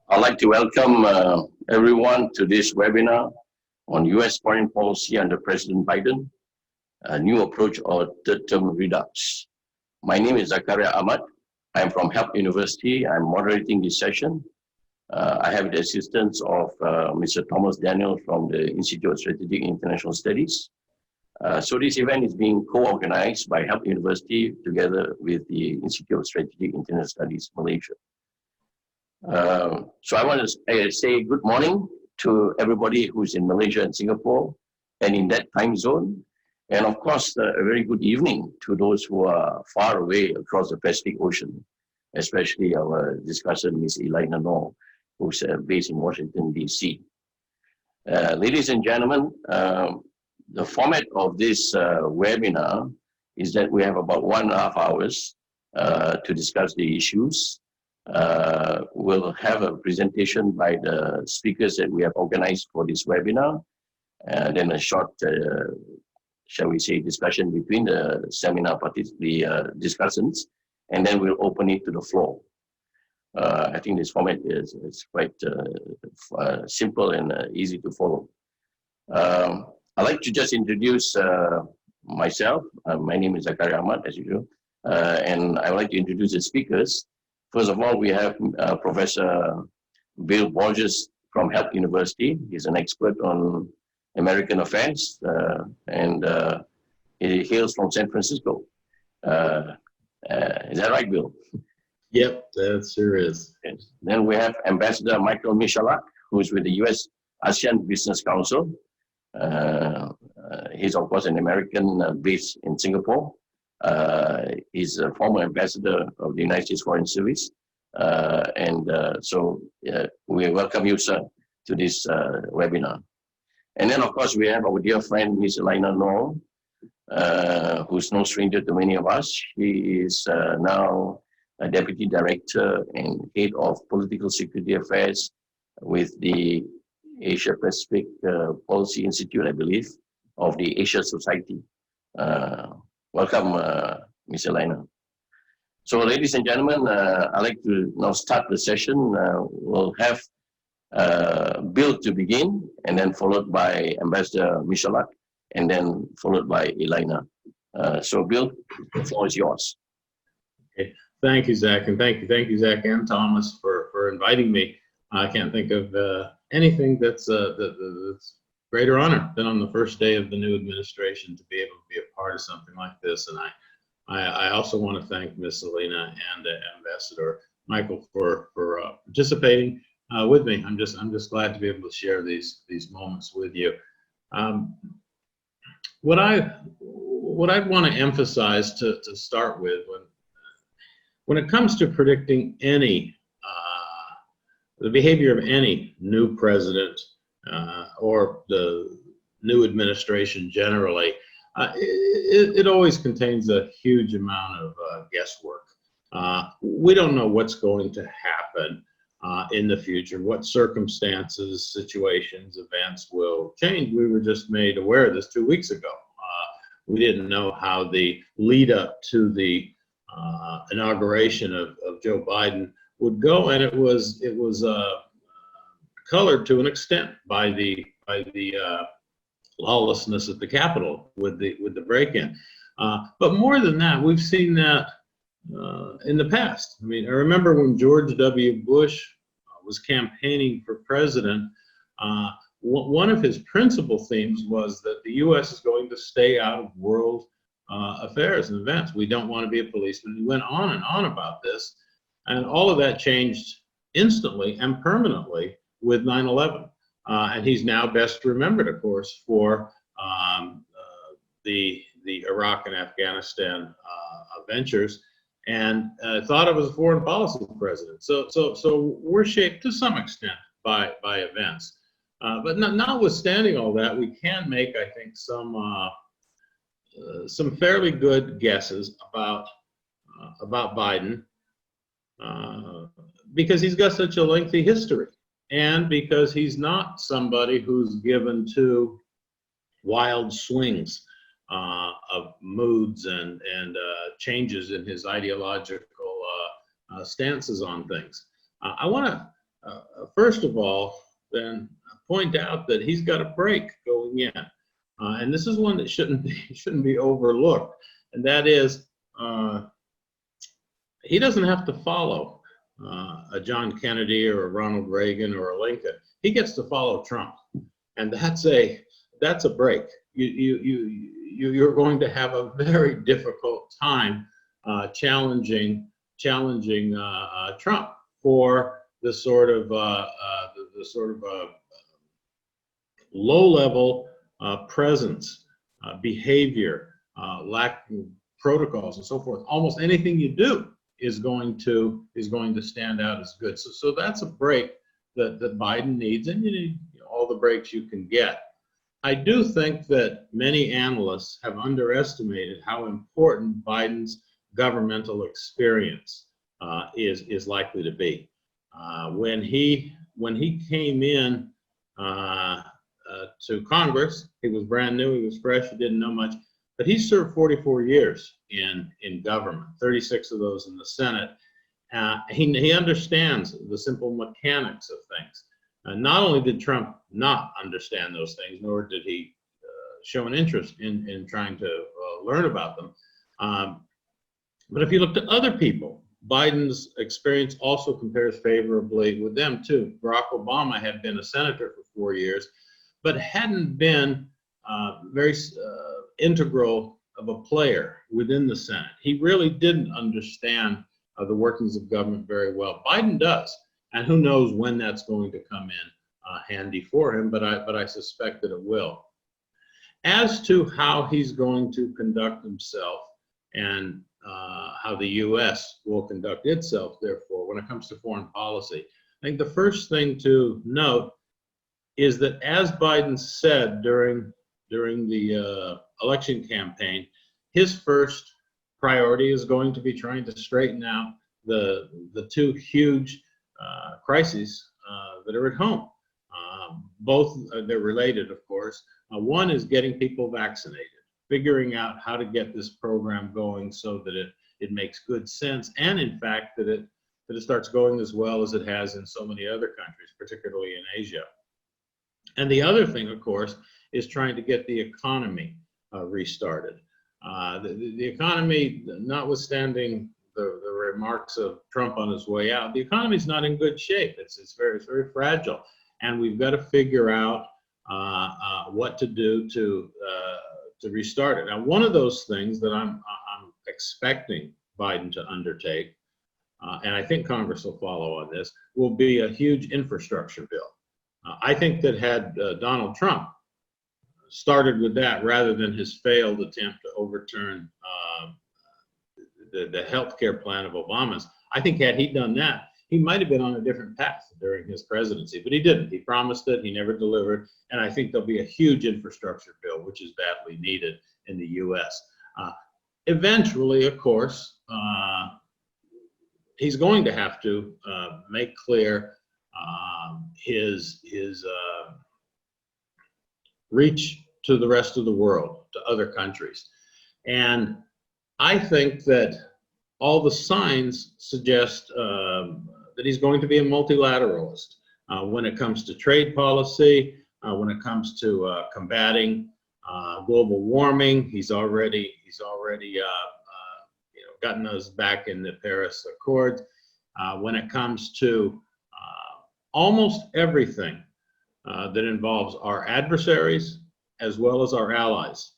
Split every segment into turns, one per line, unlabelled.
I'd like to welcome everyone to this webinar on U.S. foreign policy under President Biden, a new approach or third term Redux. My name is Zakaria Ahmad. I'm from Help University. I'm moderating this session. I have the assistance of Mr. Thomas Daniel from the Institute of Strategic International Studies. So this event is being co-organized by Help University together with the Institute of Strategic International Studies, Malaysia. So I want to say good morning to everybody who's in Malaysia and Singapore and in that time zone. And of course, a very good evening to those who are far away across the Pacific Ocean, especially our discussant, Ms. Elina Noor, who's based in Washington, D.C. Ladies and gentlemen, the format of this webinar is that we have about 1.5 hours to discuss the issues. We'll have a presentation by the speakers that we have organized for this webinar, and then a short, shall we say, discussion between the seminar discussants, and then we'll open it to the floor. I think this format is quite simple and easy to follow. I'd like to just introduce myself. My name is Zakaria Ahmad, as usual, and I would like to introduce the speakers. First of all, we have Professor Bill Borges from Help University. He's an expert on American affairs, and he hails from San Francisco. Is that right, Bill?
Yep, that sure is.
Yes. Then we have Ambassador Michael Michalak, who is with the U.S. ASEAN Business Council. He's, of course, an American based in Singapore. He's a former ambassador of the United States Foreign Service. So we welcome you, sir, to this webinar. And then, of course, we have our dear friend, Ms. Elina Noor, who's no stranger to many of us. She is now a Deputy Director and Head of Political Security Affairs with the Asia Pacific Policy Institute, I believe, of the Asia Society. Welcome, Ms. Elina. So, ladies and gentlemen, I'd like to now start the session. We'll have Bill to begin, and then followed by Ambassador Michalak, and then followed by Elina. So, Bill, the floor is yours.
Okay. Thank you, Zach, and thank you, Zach and Thomas, for inviting me. I can't think of anything that's greater honor than on the first day of the new administration to be able to be a part of something like this. And I also want to thank Ms. Elina and Ambassador Michael for participating with me. I'm just glad to be able to share these moments with you. What I want to emphasize to start with, when it comes to predicting the behavior of any new president or the new administration generally, it always contains a huge amount of guesswork. We don't know what's going to happen in the future, what circumstances, situations, events will change. We were just made aware of this 2 weeks ago. We didn't know how the lead up to the inauguration of Joe Biden would go, and it was colored to an extent by the lawlessness at the Capitol with the break-in. But more than that, we've seen that in the past. I mean, I remember when George W. Bush was campaigning for president, one of his principal themes was that the U.S. is going to stay out of world affairs and events. We don't want to be a policeman. He went on and on about this, and all of that changed instantly and permanently with 9/11. And he's now best remembered, of course, for the Iraq and Afghanistan ventures, and thought of as a foreign policy president. So we're shaped to some extent by events. But notwithstanding all that, we can make, I think, some fairly good guesses about Biden because he's got such a lengthy history and because he's not somebody who's given to wild swings of moods and changes in his ideological stances on things. I want to first of all then point out that he's got a break going in, and this is one that shouldn't be overlooked, and that is he doesn't have to follow a John Kennedy or a Ronald Reagan or a Lincoln. He gets to follow Trump, and that's a break. You're going to have a very difficult time challenging Trump for the sort of low-level presence, behavior, lack of protocols, and so forth. Almost anything you do is going to stand out as good. So that's a break that Biden needs, and you need all the breaks you can get. I do think that many analysts have underestimated how important Biden's governmental experience is likely to be. When he came in to Congress, he was brand new, he was fresh, he didn't know much, but he served 44 years in government, 36 of those in the Senate. He understands the simple mechanics of things. Not only did Trump not understand those things, nor did he show an interest in trying to learn about them. But if you look to other people, Biden's experience also compares favorably with them too. Barack Obama had been a senator for 4 years, but hadn't been very integral of a player within the Senate. He really didn't understand the workings of government very well. Biden does, and who knows when that's going to come in handy for him, but I suspect that it will. As to how he's going to conduct himself and how the U.S. will conduct itself, therefore, when it comes to foreign policy, I think the first thing to note is that, as Biden said during the election campaign, his first priority is going to be trying to straighten out the two huge crises that are at home. Both they're related, of course. One is getting people vaccinated, figuring out how to get this program going so that it makes good sense, and in fact that it starts going as well as it has in so many other countries, particularly in Asia. And the other thing, of course, is trying to get the economy restarted. The economy, notwithstanding the remarks of Trump on his way out, the economy is not in good shape. It's very fragile, and we've got to figure out what to do to restart it. Now, one of those things that I'm expecting Biden to undertake, and I think Congress will follow on this, will be a huge infrastructure bill. I think that had Donald Trump started with that rather than his failed attempt to overturn the health care plan of Obama's, I think had he done that, he might have been on a different path during his presidency, but he didn't. He promised it, he never delivered, and I think there'll be a huge infrastructure bill, which is badly needed in the U.S. Eventually, of course, he's going to have to make clear his reach to the rest of the world, to other countries. And I think that all the signs suggest that he's going to be a multilateralist when it comes to trade policy, when it comes to combating global warming. He's already gotten us back in the Paris Accords. When it comes to almost everything that involves our adversaries as well as our allies,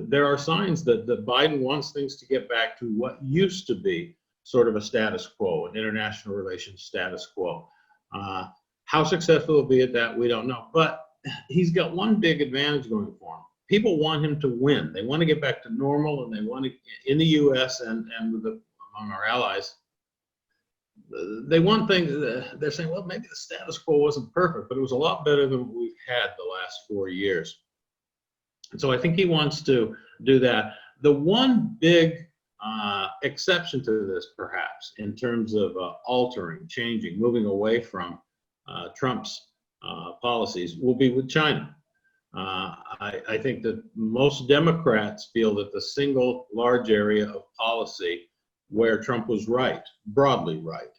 there are signs that Biden wants things to get back to what used to be sort of a status quo, an international relations status quo. How successful he'll be at that, we don't know. But he's got one big advantage going for him. People want him to win. They want to get back to normal, and they want to, in the U.S. and among our allies, they want things. They're saying, well, maybe the status quo wasn't perfect, but it was a lot better than what we've had the last 4 years. And so I think he wants to do that. The one big exception to this, perhaps, in terms of altering, changing, moving away from Trump's policies will be with China. I think that most Democrats feel that the single large area of policy where Trump was right, broadly right,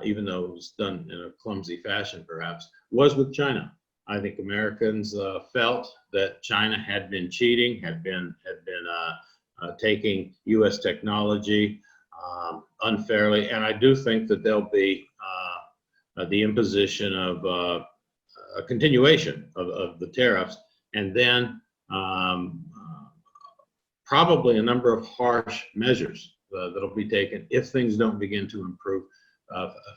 even though it was done in a clumsy fashion perhaps, was with China. I think Americans felt that China had been cheating, had been taking U.S. technology unfairly, and I do think that there'll be the imposition of a continuation of the tariffs, and then probably a number of harsh measures that'll be taken if things don't begin to improve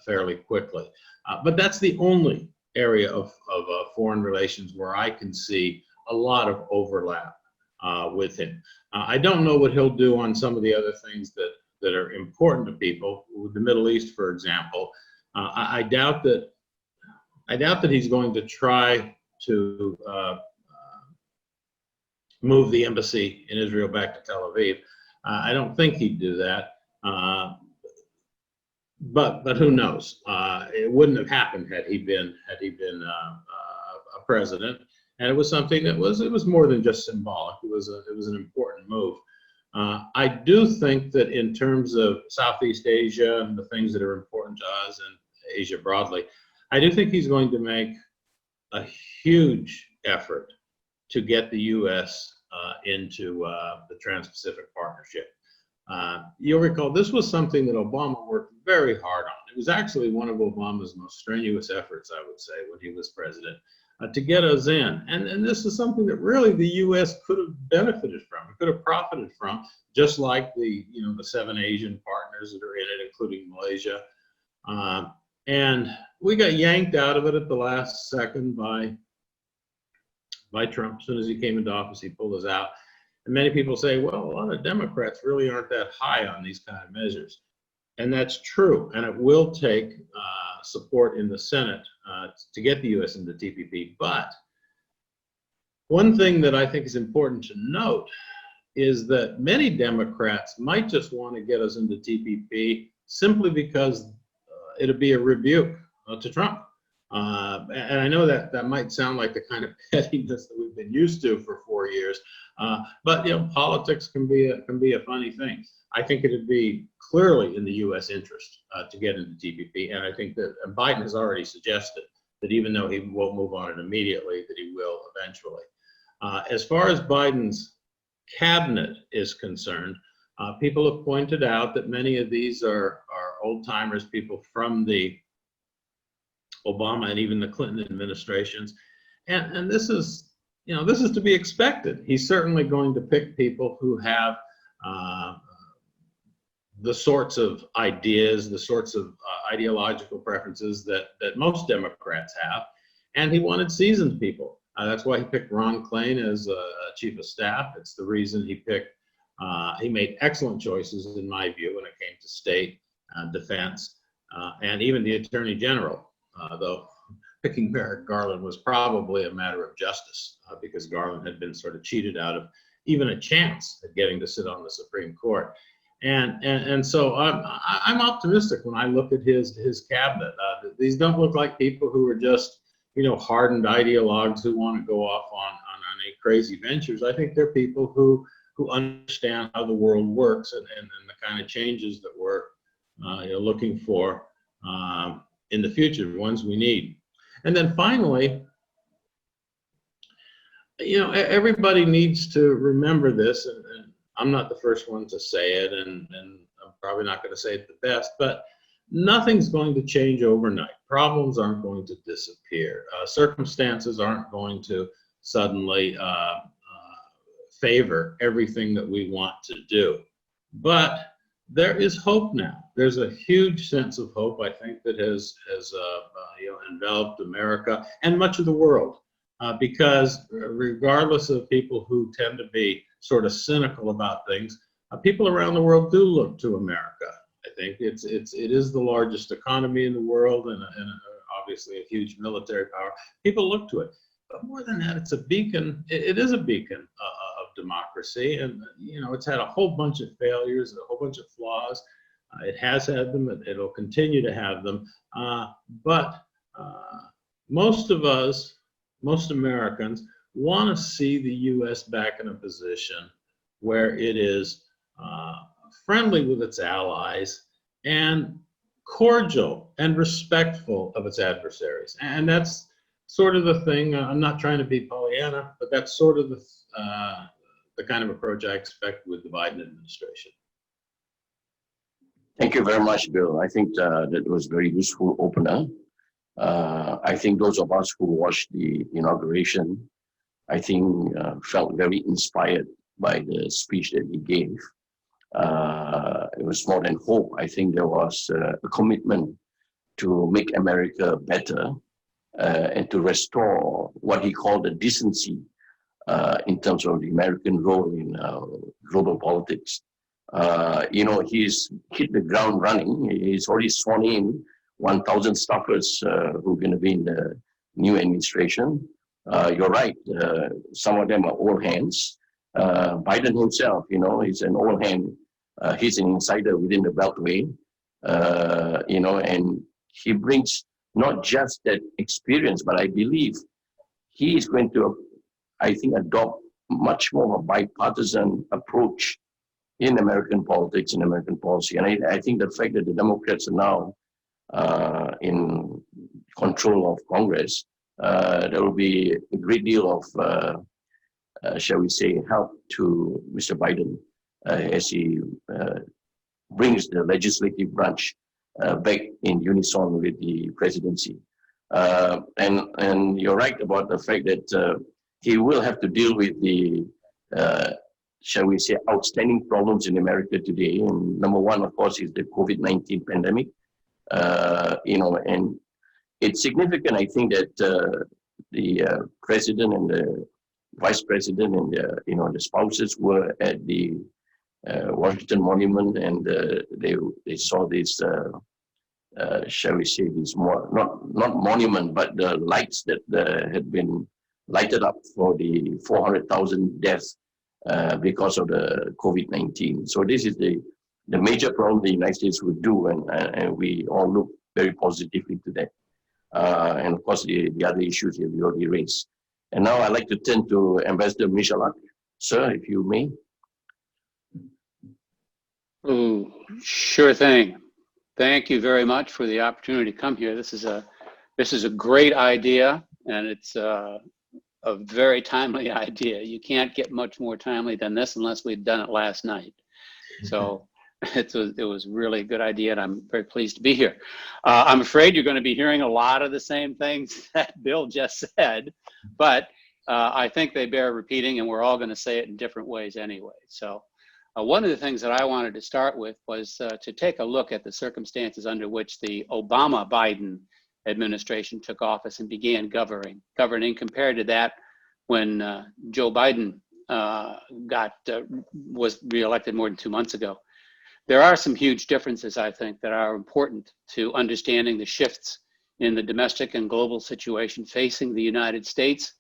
fairly quickly. But that's the only area of foreign relations where I can see a lot of overlap with him. I don't know what he'll do on some of the other things that are important to people, with the Middle East, for example. I doubt that he's going to try to move the embassy in Israel back to Tel Aviv. I don't think he'd do that. But who knows? It wouldn't have happened had he been a president. And it was something that was more than just symbolic. It was an important move. I do think that in terms of Southeast Asia and the things that are important to us and Asia broadly, I do think he's going to make a huge effort to get the U.S. Into the Trans-Pacific Partnership. You'll recall this was something that Obama worked very hard on. It was actually one of Obama's most strenuous efforts, I would say, when he was president, to get us in. And this is something that really the U.S. could have benefited from, could have profited from, just like the 7 Asian partners that are in it, including Malaysia. And we got yanked out of it at the last second by Trump. As soon as he came into office, he pulled us out. And many people say, well, a lot of Democrats really aren't that high on these kind of measures. And that's true. And it will take support in the Senate to get the U.S. into TPP. But one thing that I think is important to note is that many Democrats might just want to get us into TPP simply because it'll be a rebuke to Trump. And I know that might sound like the kind of pettiness that we've been used to for 4 years, but politics can be a funny thing. I think it'd be clearly in the U.S. interest to get into TPP, and I think that Biden has already suggested that even though he won't move on it immediately, that he will eventually. As far as Biden's cabinet is concerned, people have pointed out that many of these are old timers, people from the Obama and even the Clinton administrations, and this is to be expected. He's certainly going to pick people who have the sorts of ideas, the sorts of ideological preferences that most Democrats have, and he wanted seasoned people. That's why he picked Ron Klain as chief of staff. It's the reason he picked. He made excellent choices, in my view, when it came to state defense, and even the attorney general. Though picking Merrick Garland was probably a matter of justice, because Garland had been sort of cheated out of even a chance at getting to sit on the Supreme Court. And so I'm optimistic when I look at his cabinet. These don't look like people who are just hardened ideologues who want to go off on any crazy ventures. I think they're people who understand how the world works and the kind of changes that we're looking for in the future, the ones we need. And then finally, everybody needs to remember this, and I'm not the first one to say it, and I'm probably not going to say it the best, but nothing's going to change overnight. Problems aren't going to disappear. Circumstances aren't going to suddenly favor everything that we want to do. But there is hope now. There's a huge sense of hope, I think, that has enveloped America and much of the world, because regardless of people who tend to be sort of cynical about things, people around the world do look to America. I think it is the largest economy in the world and obviously a huge military power. People look to it. But more than that, it's a beacon. It is a beacon of democracy, and it's had a whole bunch of failures, a whole bunch of flaws. It has had them. It'll continue to have them. But Most of us, most Americans, want to see the U.S. back in a position where it is friendly with its allies and cordial and respectful of its adversaries. And that's sort of the thing. I'm not trying to be Pollyanna, but that's sort of the kind of approach I expect with the Biden administration.
Thank you very much, Bill. I think that was a very useful opener. I think those of us who watched the inauguration, I think felt very inspired by the speech that he gave. It was more than hope. I think there was a commitment to make America better and to restore what he called the decency in terms of the American role in global politics. He's hit the ground running. He's already sworn in 1,000 staffers who are going to be in the new administration. You're right. Some of them are old hands. Biden himself, he's an old hand. He's an insider within the Beltway, and he brings not just that experience, but I believe he is going to, adopt much more of a bipartisan approach in American politics, in American policy. And I think the fact that the Democrats are now in control of Congress, there will be a great deal of, shall we say, help to Mr. Biden as he brings the legislative branch back in unison with the presidency. And you're right about the fact that he will have to deal with the, shall we say, outstanding problems in America today. And number one, of course, is the COVID-19 pandemic. And it's significant, I think, that the president and the vice president and the spouses were at the Washington Monument, and they saw this, shall we say, this not monument, but the lights that had been lighted up for the 400,000 deaths because of the COVID-19. So this is the major problem the United States would do, and we all look very positively to that. And of course, the other issues that we already raised. And now I'd like to turn to Ambassador Michalak. Sir, if you may.
Oh, sure thing. Thank you very much for the opportunity to come here. This is a great idea, and it's a very timely idea. You can't get much more timely than this unless we'd done it last night. So it was really a good idea, and I'm very pleased to be here. I'm afraid you're going to be hearing a lot of the same things that Bill just said, but I think they bear repeating, and we're all going to say it in different ways anyway. So one of the things that I wanted to start with was to take a look at the circumstances under which the Obama-Biden administration took office and began governing compared to that when Joe Biden was reelected more than 2 months ago. There are some huge differences, I think, that are important to understanding the shifts in the domestic and global situation facing the United States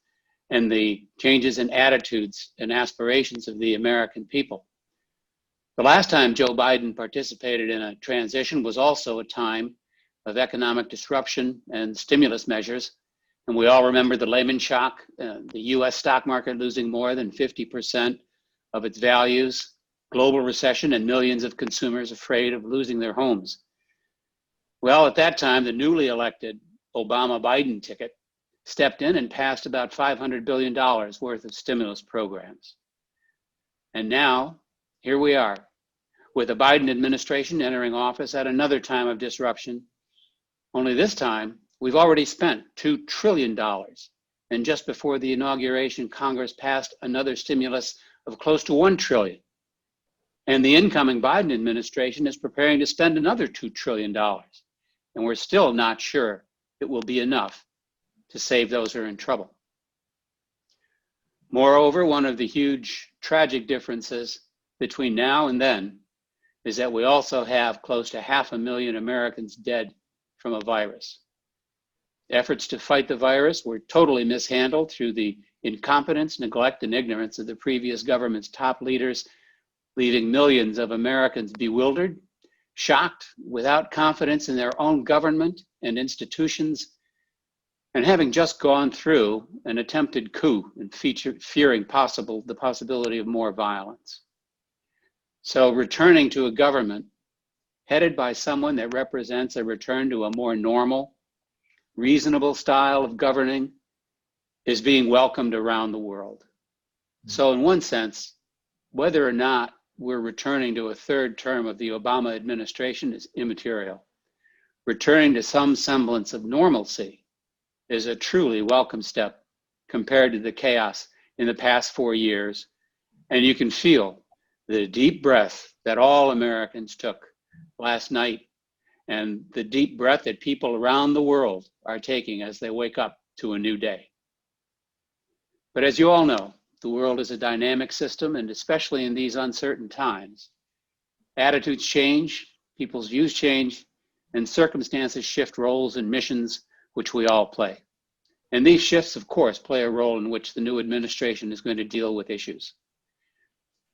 and the changes in attitudes and aspirations of the American people. The last time Joe Biden participated in a transition was also a time of economic disruption and stimulus measures. And we all remember the Lehman shock, the US stock market losing more than 50% of its values, global recession, and millions of consumers afraid of losing their homes. Well, at that time, the newly elected Obama-Biden ticket stepped in and passed about $500 billion worth of stimulus programs. And now, here we are, with the Biden administration entering office at another time of disruption. Only this time, we've already spent $2 trillion. And just before the inauguration, Congress passed another stimulus of close to $1 trillion. And the incoming Biden administration is preparing to spend another $2 trillion. And we're still not sure it will be enough to save those who are in trouble. Moreover, one of the huge tragic differences between now and then is that we also have close to 500,000 Americans dead from a virus. Efforts to fight the virus were totally mishandled through the incompetence, neglect, and ignorance of the previous government's top leaders, leaving millions of Americans bewildered, shocked, without confidence in their own government and institutions, and having just gone through an attempted coup and fearing the possibility of more violence. So returning to a government headed by someone that represents a return to a more normal, reasonable style of governing is being welcomed around the world. So in one sense, whether or not we're returning to a third term of the Obama administration is immaterial. Returning to some semblance of normalcy is a truly welcome step compared to the chaos in the past 4 years. And you can feel the deep breath that all Americans took last night and the deep breath that people around the world are taking as they wake up to a new day. But as you all know, the world is a dynamic system, and especially in these uncertain times, attitudes change, people's views change, and circumstances shift roles and missions which we all play. And these shifts, of course, play a role in which the new administration is going to deal with issues.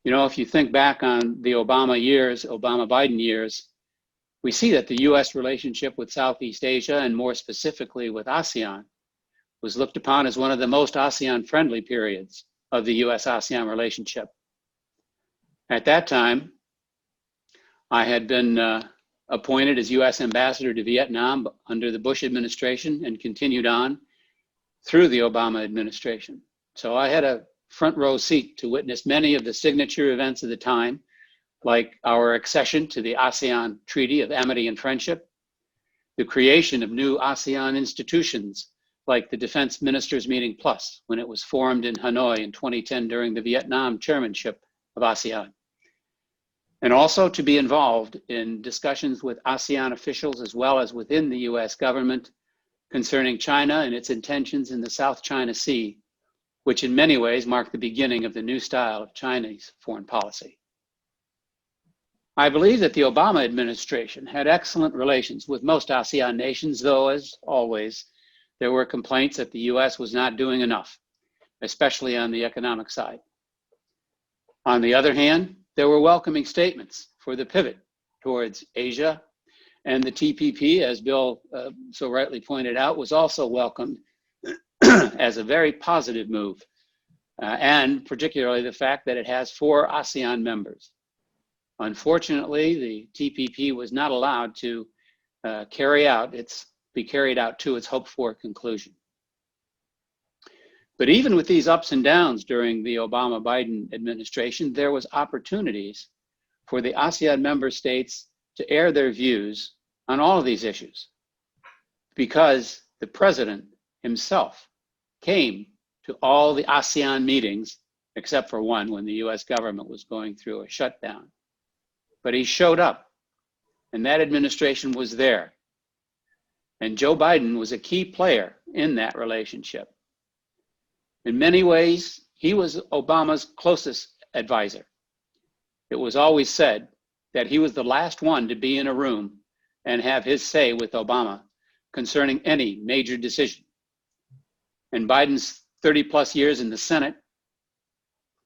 You know, if you think back on the Obama-Biden years, we see that the US relationship with Southeast Asia, and more specifically with ASEAN, was looked upon as one of the most ASEAN-friendly periods of the US-ASEAN relationship. At that time, I had been appointed as US ambassador to Vietnam under the Bush administration and continued on through the Obama administration. So I had a front row seat to witness many of the signature events of the time, like our accession to the ASEAN Treaty of Amity and Friendship, the creation of new ASEAN institutions like the Defense Ministers Meeting Plus, when it was formed in Hanoi in 2010 during the Vietnam chairmanship of ASEAN. And also to be involved in discussions with ASEAN officials as well as within the US government concerning China and its intentions in the South China Sea, which in many ways marked the beginning of the new style of Chinese foreign policy. I believe that the Obama administration had excellent relations with most ASEAN nations, though, as always, there were complaints that the US was not doing enough, especially on the economic side. On the other hand, there were welcoming statements for the pivot towards Asia, and the TPP, as Bill so rightly pointed out, was also welcomed as a very positive move, and particularly the fact that it has 4 ASEAN members. Unfortunately, the TPP was not allowed to be carried out to its hoped-for conclusion. But even with these ups and downs during the Obama-Biden administration, there was opportunities for the ASEAN member states to air their views on all of these issues, because the president himself came to all the ASEAN meetings, except for one when the US government was going through a shutdown. But he showed up, and that administration was there. And Joe Biden was a key player in that relationship. In many ways, he was Obama's closest advisor. It was always said that he was the last one to be in a room and have his say with Obama concerning any major decision. And Biden's 30+ years in the Senate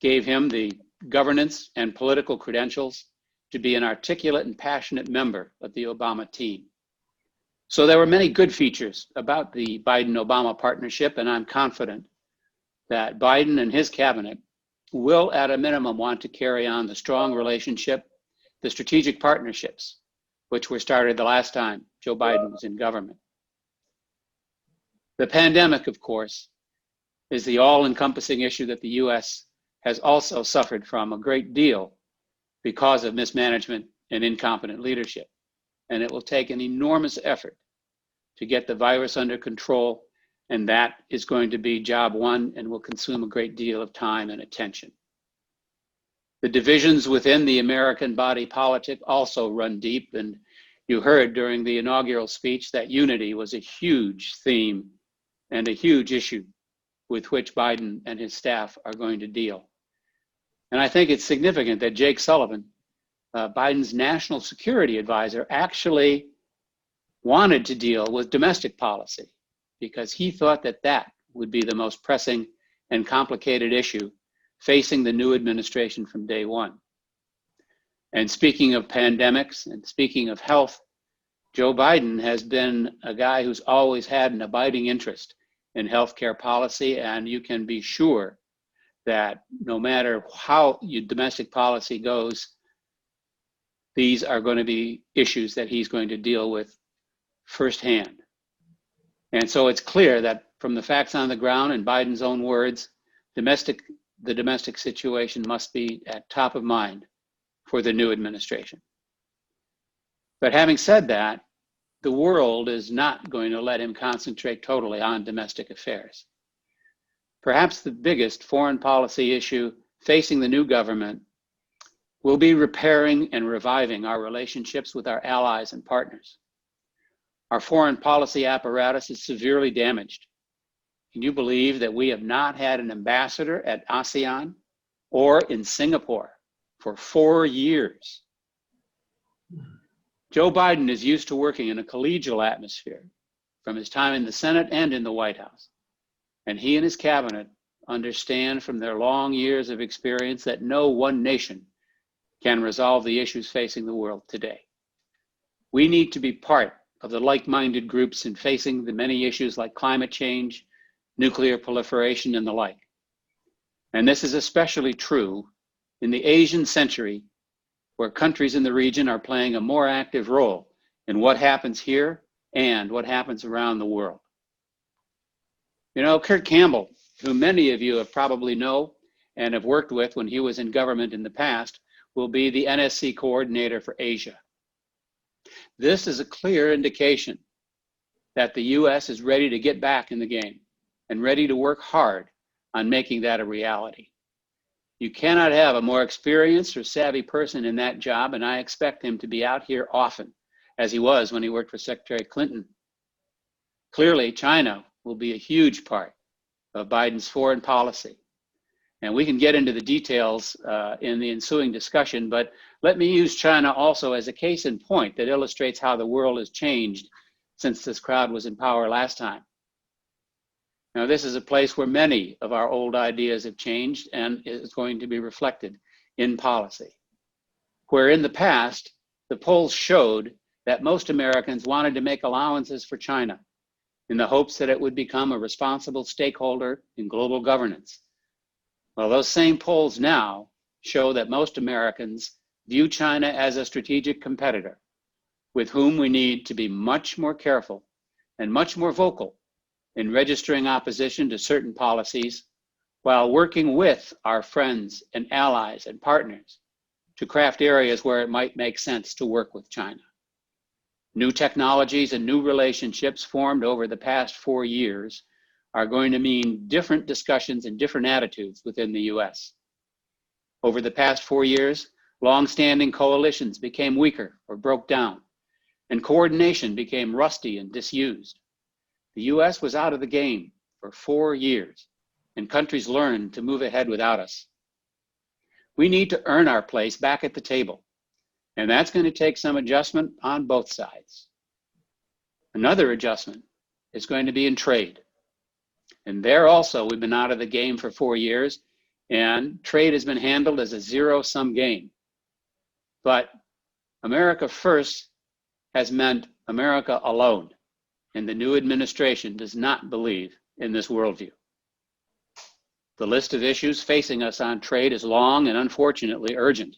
gave him the governance and political credentials to be an articulate and passionate member of the Obama team. So there were many good features about the Biden-Obama partnership, and I'm confident that Biden and his cabinet will, at a minimum, want to carry on the strong relationship, the strategic partnerships, which were started the last time Joe Biden was in government. The pandemic, of course, is the all-encompassing issue that the US has also suffered from a great deal because of mismanagement and incompetent leadership. And it will take an enormous effort to get the virus under control, and that is going to be job one and will consume a great deal of time and attention. The divisions within the American body politic also run deep, and you heard during the inaugural speech that unity was a huge theme and a huge issue with which Biden and his staff are going to deal. And I think it's significant that Jake Sullivan, Biden's national security advisor, actually wanted to deal with domestic policy because he thought that that would be the most pressing and complicated issue facing the new administration from day one. And speaking of pandemics and speaking of health, Joe Biden has been a guy who's always had an abiding interest in healthcare policy, and you can be sure that no matter how your domestic policy goes, these are going to be issues that he's going to deal with firsthand. And so it's clear that from the facts on the ground, in Biden's own words, the domestic situation must be at top of mind for the new administration. But having said that, the world is not going to let him concentrate totally on domestic affairs. Perhaps the biggest foreign policy issue facing the new government will be repairing and reviving our relationships with our allies and partners. Our foreign policy apparatus is severely damaged. Can you believe that we have not had an ambassador at ASEAN or in Singapore for 4 years? Joe Biden is used to working in a collegial atmosphere from his time in the Senate and in the White House. And he and his cabinet understand from their long years of experience that no one nation can resolve the issues facing the world today. We need to be part of the like-minded groups in facing the many issues like climate change, nuclear proliferation, and the like. And this is especially true in the Asian century, where countries in the region are playing a more active role in what happens here and what happens around the world. You know, Kurt Campbell, who many of you have probably know and have worked with when he was in government in the past, will be the NSC coordinator for Asia. This is a clear indication that the US is ready to get back in the game and ready to work hard on making that a reality. You cannot have a more experienced or savvy person in that job, and I expect him to be out here often, as he was when he worked for Secretary Clinton. Clearly, China will be a huge part of Biden's foreign policy. And we can get into the details in the ensuing discussion, but let me use China also as a case in point that illustrates how the world has changed since this crowd was in power last time. Now, this is a place where many of our old ideas have changed and is going to be reflected in policy. Where in the past, the polls showed that most Americans wanted to make allowances for China in the hopes that it would become a responsible stakeholder in global governance. Well, those same polls now show that most Americans view China as a strategic competitor with whom we need to be much more careful and much more vocal in registering opposition to certain policies while working with our friends and allies and partners to craft areas where it might make sense to work with China. New technologies and new relationships formed over the past 4 years are going to mean different discussions and different attitudes within the US. Over the past 4 years, long-standing coalitions became weaker or broke down, and coordination became rusty and disused. The US was out of the game for 4 years, and countries learned to move ahead without us. We need to earn our place back at the table, and that's going to take some adjustment on both sides. Another adjustment is going to be in trade. And there also, we've been out of the game for 4 years, and trade has been handled as a zero-sum game. But America first has meant America alone, and the new administration does not believe in this worldview. The list of issues facing us on trade is long and unfortunately urgent.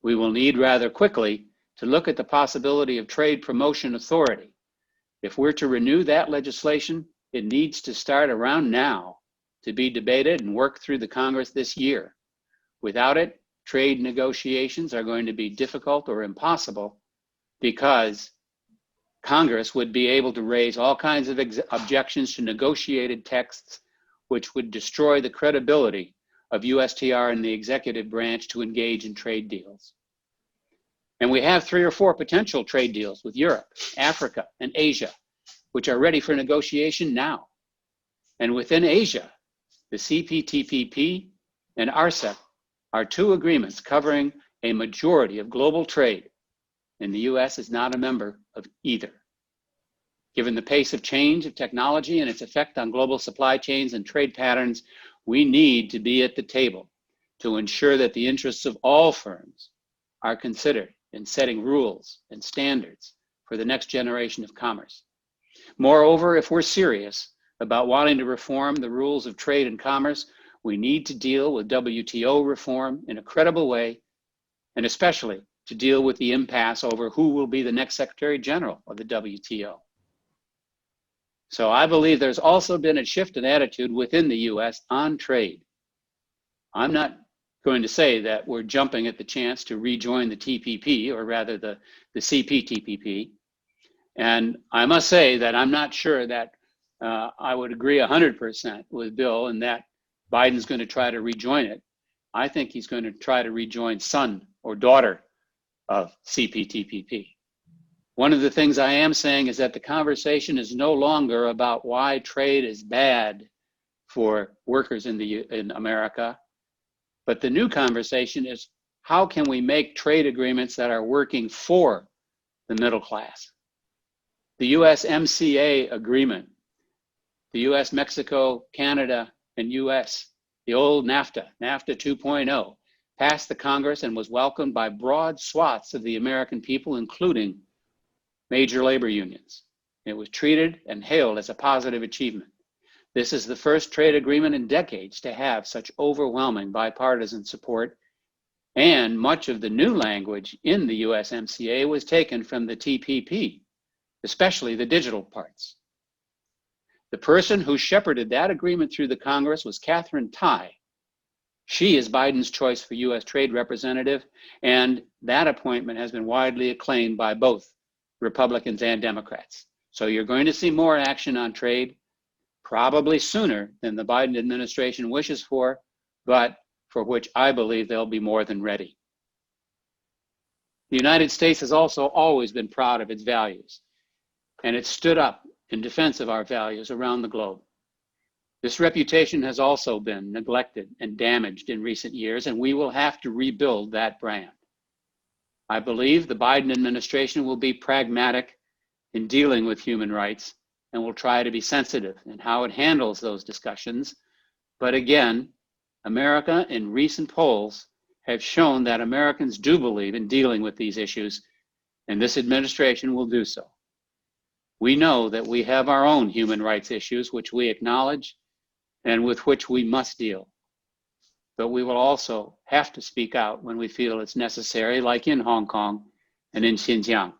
We will need rather quickly to look at the possibility of trade promotion authority. If we're to renew that legislation, it needs to start around now to be debated and worked through the Congress this year. Without it, trade negotiations are going to be difficult or impossible because Congress would be able to raise all kinds of objections to negotiated texts, which would destroy the credibility of USTR and the executive branch to engage in trade deals. And we have 3 or 4 potential trade deals with Europe, Africa, and Asia, which are ready for negotiation now. And within Asia, the CPTPP and RCEP are 2 agreements covering a majority of global trade, and the US is not a member of either. Given the pace of change of technology and its effect on global supply chains and trade patterns, we need to be at the table to ensure that the interests of all firms are considered in setting rules and standards for the next generation of commerce. Moreover, if we're serious about wanting to reform the rules of trade and commerce, we need to deal with WTO reform in a credible way, and especially to deal with the impasse over who will be the next Secretary General of the WTO. So I believe there's also been a shift in attitude within the US on trade. I'm not going to say that we're jumping at the chance to rejoin the TPP, or rather the CPTPP. And I must say that I'm not sure that I would agree 100% with Bill in that Biden's going to try to rejoin it. I think he's going to try to rejoin son or daughter of CPTPP. One of the things I am saying is that the conversation is no longer about why trade is bad for workers in America, but the new conversation is how can we make trade agreements that are working for the middle class? The USMCA agreement, the US, Mexico, Canada, and US, the old NAFTA 2.0, passed the Congress and was welcomed by broad swaths of the American people, including major labor unions. It was treated and hailed as a positive achievement. This is the first trade agreement in decades to have such overwhelming bipartisan support, and much of the new language in the USMCA was taken from the TPP, especially the digital parts. The person who shepherded that agreement through the Congress was Katherine Tai. She is Biden's choice for US Trade Representative, and that appointment has been widely acclaimed by both Republicans and Democrats. So you're going to see more action on trade, probably sooner than the Biden administration wishes for, but for which I believe they'll be more than ready. The United States has also always been proud of its values, and it stood up in defense of our values around the globe. This reputation has also been neglected and damaged in recent years, and we will have to rebuild that brand. I believe the Biden administration will be pragmatic in dealing with human rights and will try to be sensitive in how it handles those discussions. But again, America in recent polls have shown that Americans do believe in dealing with these issues, and this administration will do so. We know that we have our own human rights issues, which we acknowledge and with which we must deal. But we will also have to speak out when we feel it's necessary, like in Hong Kong and in Xinjiang.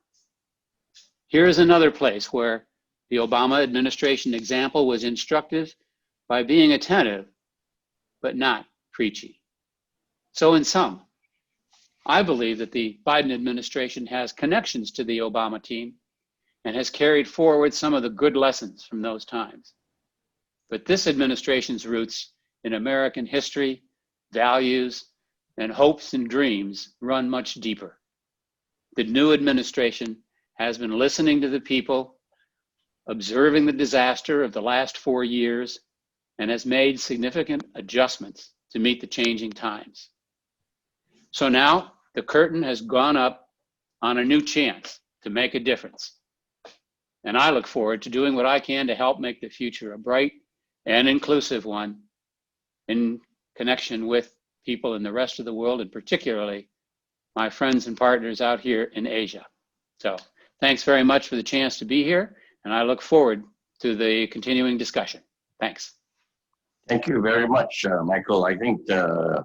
Here is another place where the Obama administration example was instructive by being attentive, but not preachy. So in sum, I believe that the Biden administration has connections to the Obama team and has carried forward some of the good lessons from those times. But this administration's roots in American history, values, and hopes and dreams run much deeper. The new administration has been listening to the people, observing the disaster of the last 4 years, and has made significant adjustments to meet the changing times. So now the curtain has gone up on a new chance to make a difference. And I look forward to doing what I can to help make the future a bright and inclusive one in connection with people in the rest of the world, and particularly my friends and partners out here in Asia. So thanks very much for the chance to be here, and I look forward to the continuing discussion. Thanks.
Thank you very much, Michael. I think there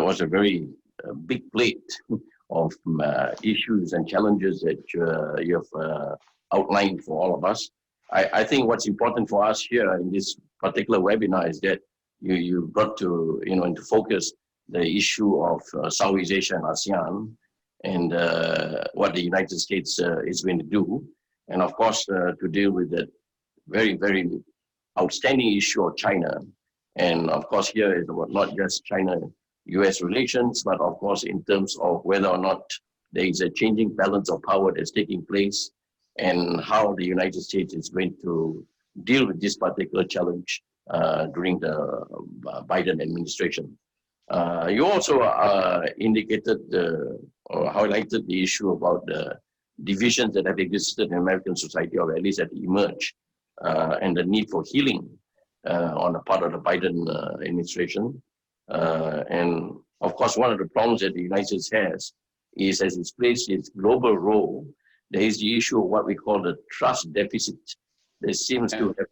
was a very big plate of issues and challenges that you have outlined for all of us. I think what's important for us here in this particular webinar is that you brought to into focus the issue of Southeast Asia and ASEAN, and what the United States is going to do, and of course to deal with the very, very outstanding issue of China. And of course here is about not just China-US relations, but of course in terms of whether or not there is a changing balance of power that's taking place, and how the United States is going to deal with this particular challenge during the Biden administration. You also indicated or highlighted the issue about the divisions that have existed in American society, or at least have emerged, and the need for healing on the part of the Biden administration. And of course, one of the problems that the United States has is, as it's placed its global role, there is the issue of what we call the trust deficit. There seems to have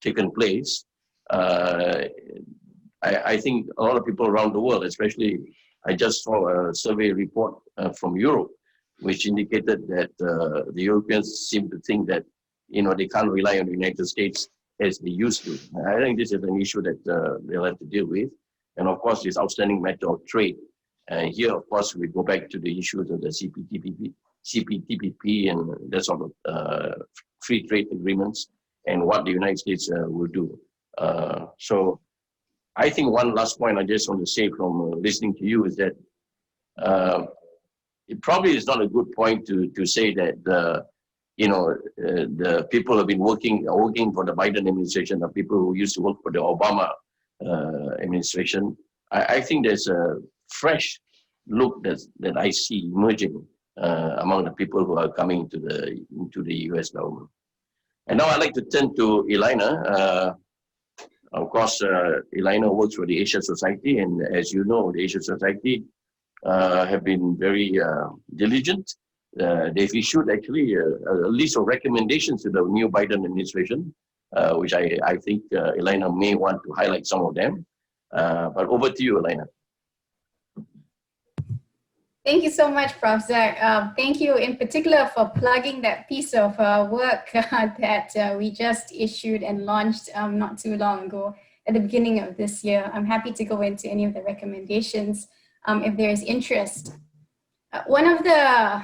taken place, I think a lot of people around the world, especially, I just saw a survey report from Europe, which indicated that the Europeans seem to think that, they can't rely on the United States as they used to. I think this is an issue that they'll have to deal with. And of course, this outstanding matter of trade. And here, of course, we go back to the issues of the CPTPP and that sort of free trade agreements and what the United States will do. So I think one last point I just want to say from listening to you is that it probably is not a good point to say that the people who have been working for the Biden administration are people who used to work for the Obama administration. I think there's a fresh look that I see emerging among the people who are coming into the U.S. government. And now I'd like to turn to Elina. Of course, Elina works for the Asia Society, and as you know, the Asia Society have been very diligent. They've issued actually a list of recommendations to the new Biden administration, which I think Elina may want to highlight some of them. But over to you, Elina.
Thank you so much, Prof. Zach. Thank you in particular for plugging that piece of work that we just issued and launched not too long ago at the beginning of this year. I'm happy to go into any of the recommendations if there is interest. One of the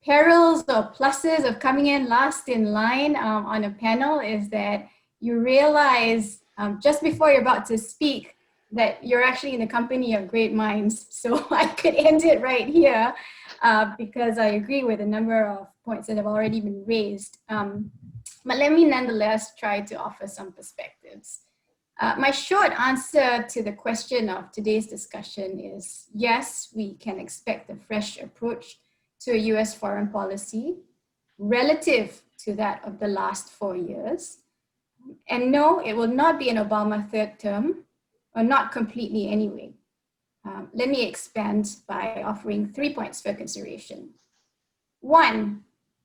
perils or pluses of coming in last in line on a panel is that you realize just before you're about to speak that you're actually in the company of great minds. So I could end it right here because I agree with a number of points that have already been raised. But let me nonetheless try to offer some perspectives. My short answer to the question of today's discussion is yes, we can expect a fresh approach to a US foreign policy relative to that of the last 4 years. And no, it will not be an Obama third term, or not completely anyway. Let me expand by offering 3 points for consideration. One,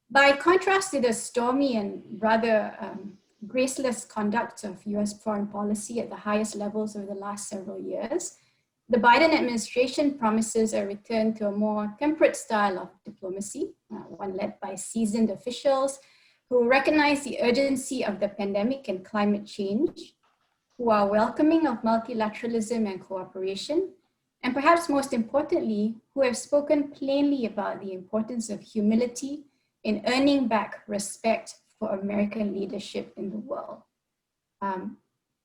by contrast to the stormy and rather graceless conduct of US foreign policy at the highest levels over the last several years, the Biden administration promises a return to a more temperate style of diplomacy, one led by seasoned officials who recognize the urgency of the pandemic and climate change, who are welcoming of multilateralism and cooperation, and perhaps most importantly, who have spoken plainly about the importance of humility in earning back respect for American leadership in the world.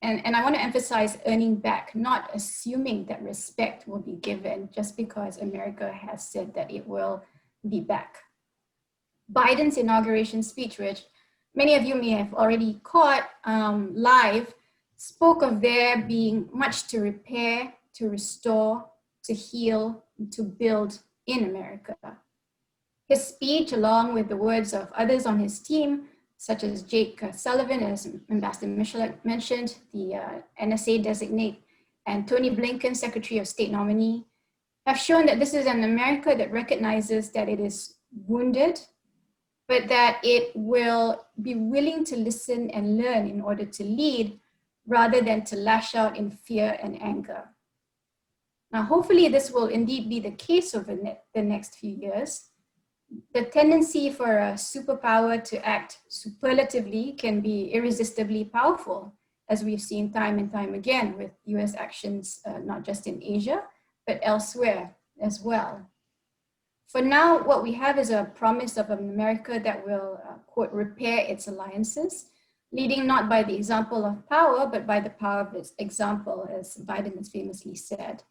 And I want to emphasize earning back, not assuming that respect will be given just because America has said that it will be back. Biden's inauguration speech, which many of you may have already caught live, spoke of there being much to repair, to restore, to heal, to build in America. His speech, along with the words of others on his team, such as Jake Sullivan, as Ambassador Michel mentioned, the NSA designate, and Tony Blinken, Secretary of State nominee, have shown that this is an America that recognizes that it is wounded, but that it will be willing to listen and learn in order to lead, rather than to lash out in fear and anger. Now, hopefully this will indeed be the case over the next few years. The tendency for a superpower to act superlatively can be irresistibly powerful, as we've seen time and time again with US actions, not just in Asia, but elsewhere as well. For now, what we have is a promise of an America that will, quote, repair its alliances, leading not by the example of power, but by the power of its example, as Biden has famously said,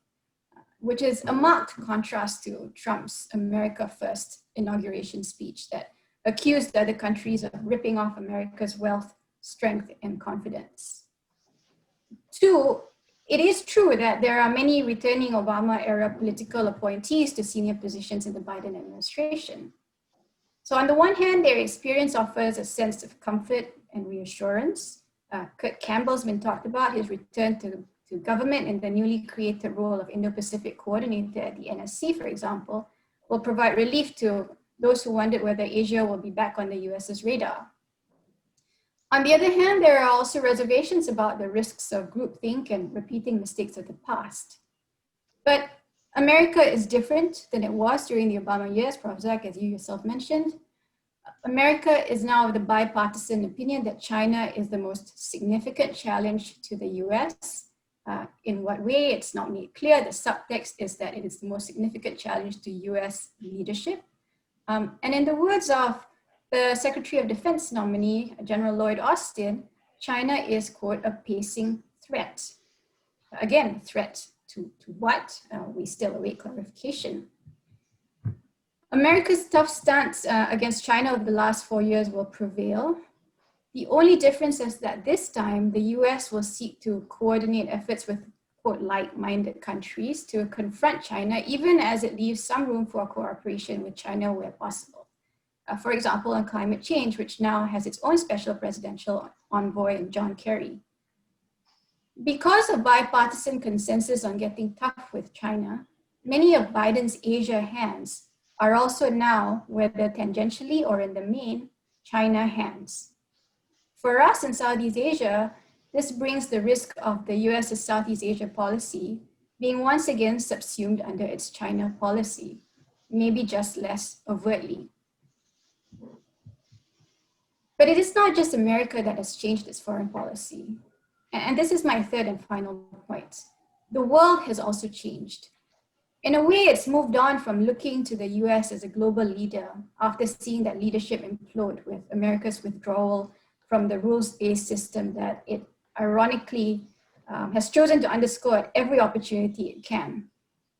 which is a marked contrast to Trump's America First inauguration speech that accused other countries of ripping off America's wealth, strength, and confidence. Two, it is true that there are many returning Obama-era political appointees to senior positions in the Biden administration. So on the one hand, their experience offers a sense of comfort and reassurance. Kurt Campbell's been talked about, his return to government in the newly created role of Indo-Pacific Coordinator at the NSC, for example, will provide relief to those who wondered whether Asia will be back on the US's radar. On the other hand, there are also reservations about the risks of groupthink and repeating mistakes of the past. But America is different than it was during the Obama years, Prof. Zach, as you yourself mentioned. America is now of the bipartisan opinion that China is the most significant challenge to the US. In what way, it's not made clear. The subtext is that it is the most significant challenge to US leadership. And in the words of the Secretary of Defense nominee, General Lloyd Austin, China is, quote, a pacing threat. Again, threat to what? We still await clarification. America's tough stance against China over the last 4 years will prevail. The only difference is that this time, the US will seek to coordinate efforts with, quote, like-minded countries to confront China, even as it leaves some room for cooperation with China where possible. For example, on climate change, which now has its own special presidential envoy in John Kerry. Because of bipartisan consensus on getting tough with China, many of Biden's Asia hands are also now, whether tangentially or in the main, China hands. For us in Southeast Asia, this brings the risk of the US's Southeast Asia policy being once again subsumed under its China policy, maybe just less overtly. But it is not just America that has changed its foreign policy. And this is my third and final point. The world has also changed. In a way, it's moved on from looking to the US as a global leader after seeing that leadership implode with America's withdrawal from the rules-based system that it ironically has chosen to underscore at every opportunity it can.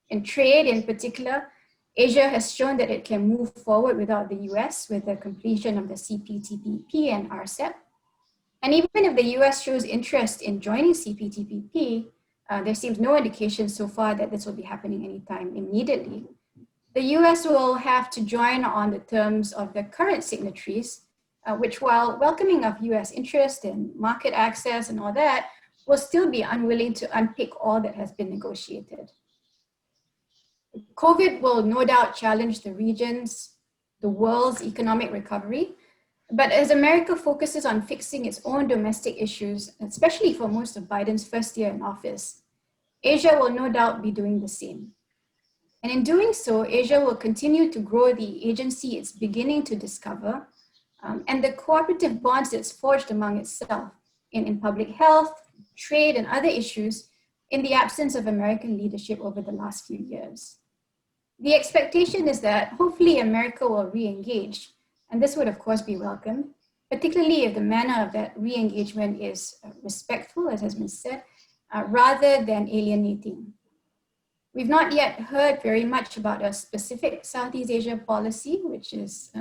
In trade in particular, Asia has shown that it can move forward without the US with the completion of the CPTPP and RCEP. And even if the US shows interest in joining CPTPP, there seems no indication so far that this will be happening anytime immediately. The US will have to join on the terms of the current signatories, which, while welcoming of US interest in market access and all that, will still be unwilling to unpick all that has been negotiated. COVID will no doubt challenge the region's, the world's economic recovery. But as America focuses on fixing its own domestic issues, especially for most of Biden's first year in office, Asia will no doubt be doing the same. And in doing so, Asia will continue to grow the agency it's beginning to discover and the cooperative bonds it's forged among itself in public health, trade, and other issues in the absence of American leadership over the last few years. The expectation is that hopefully America will re-engage, and this would of course be welcomed, particularly if the manner of that re-engagement is respectful, as has been said, rather than alienating. We've not yet heard very much about a specific Southeast Asia policy, which is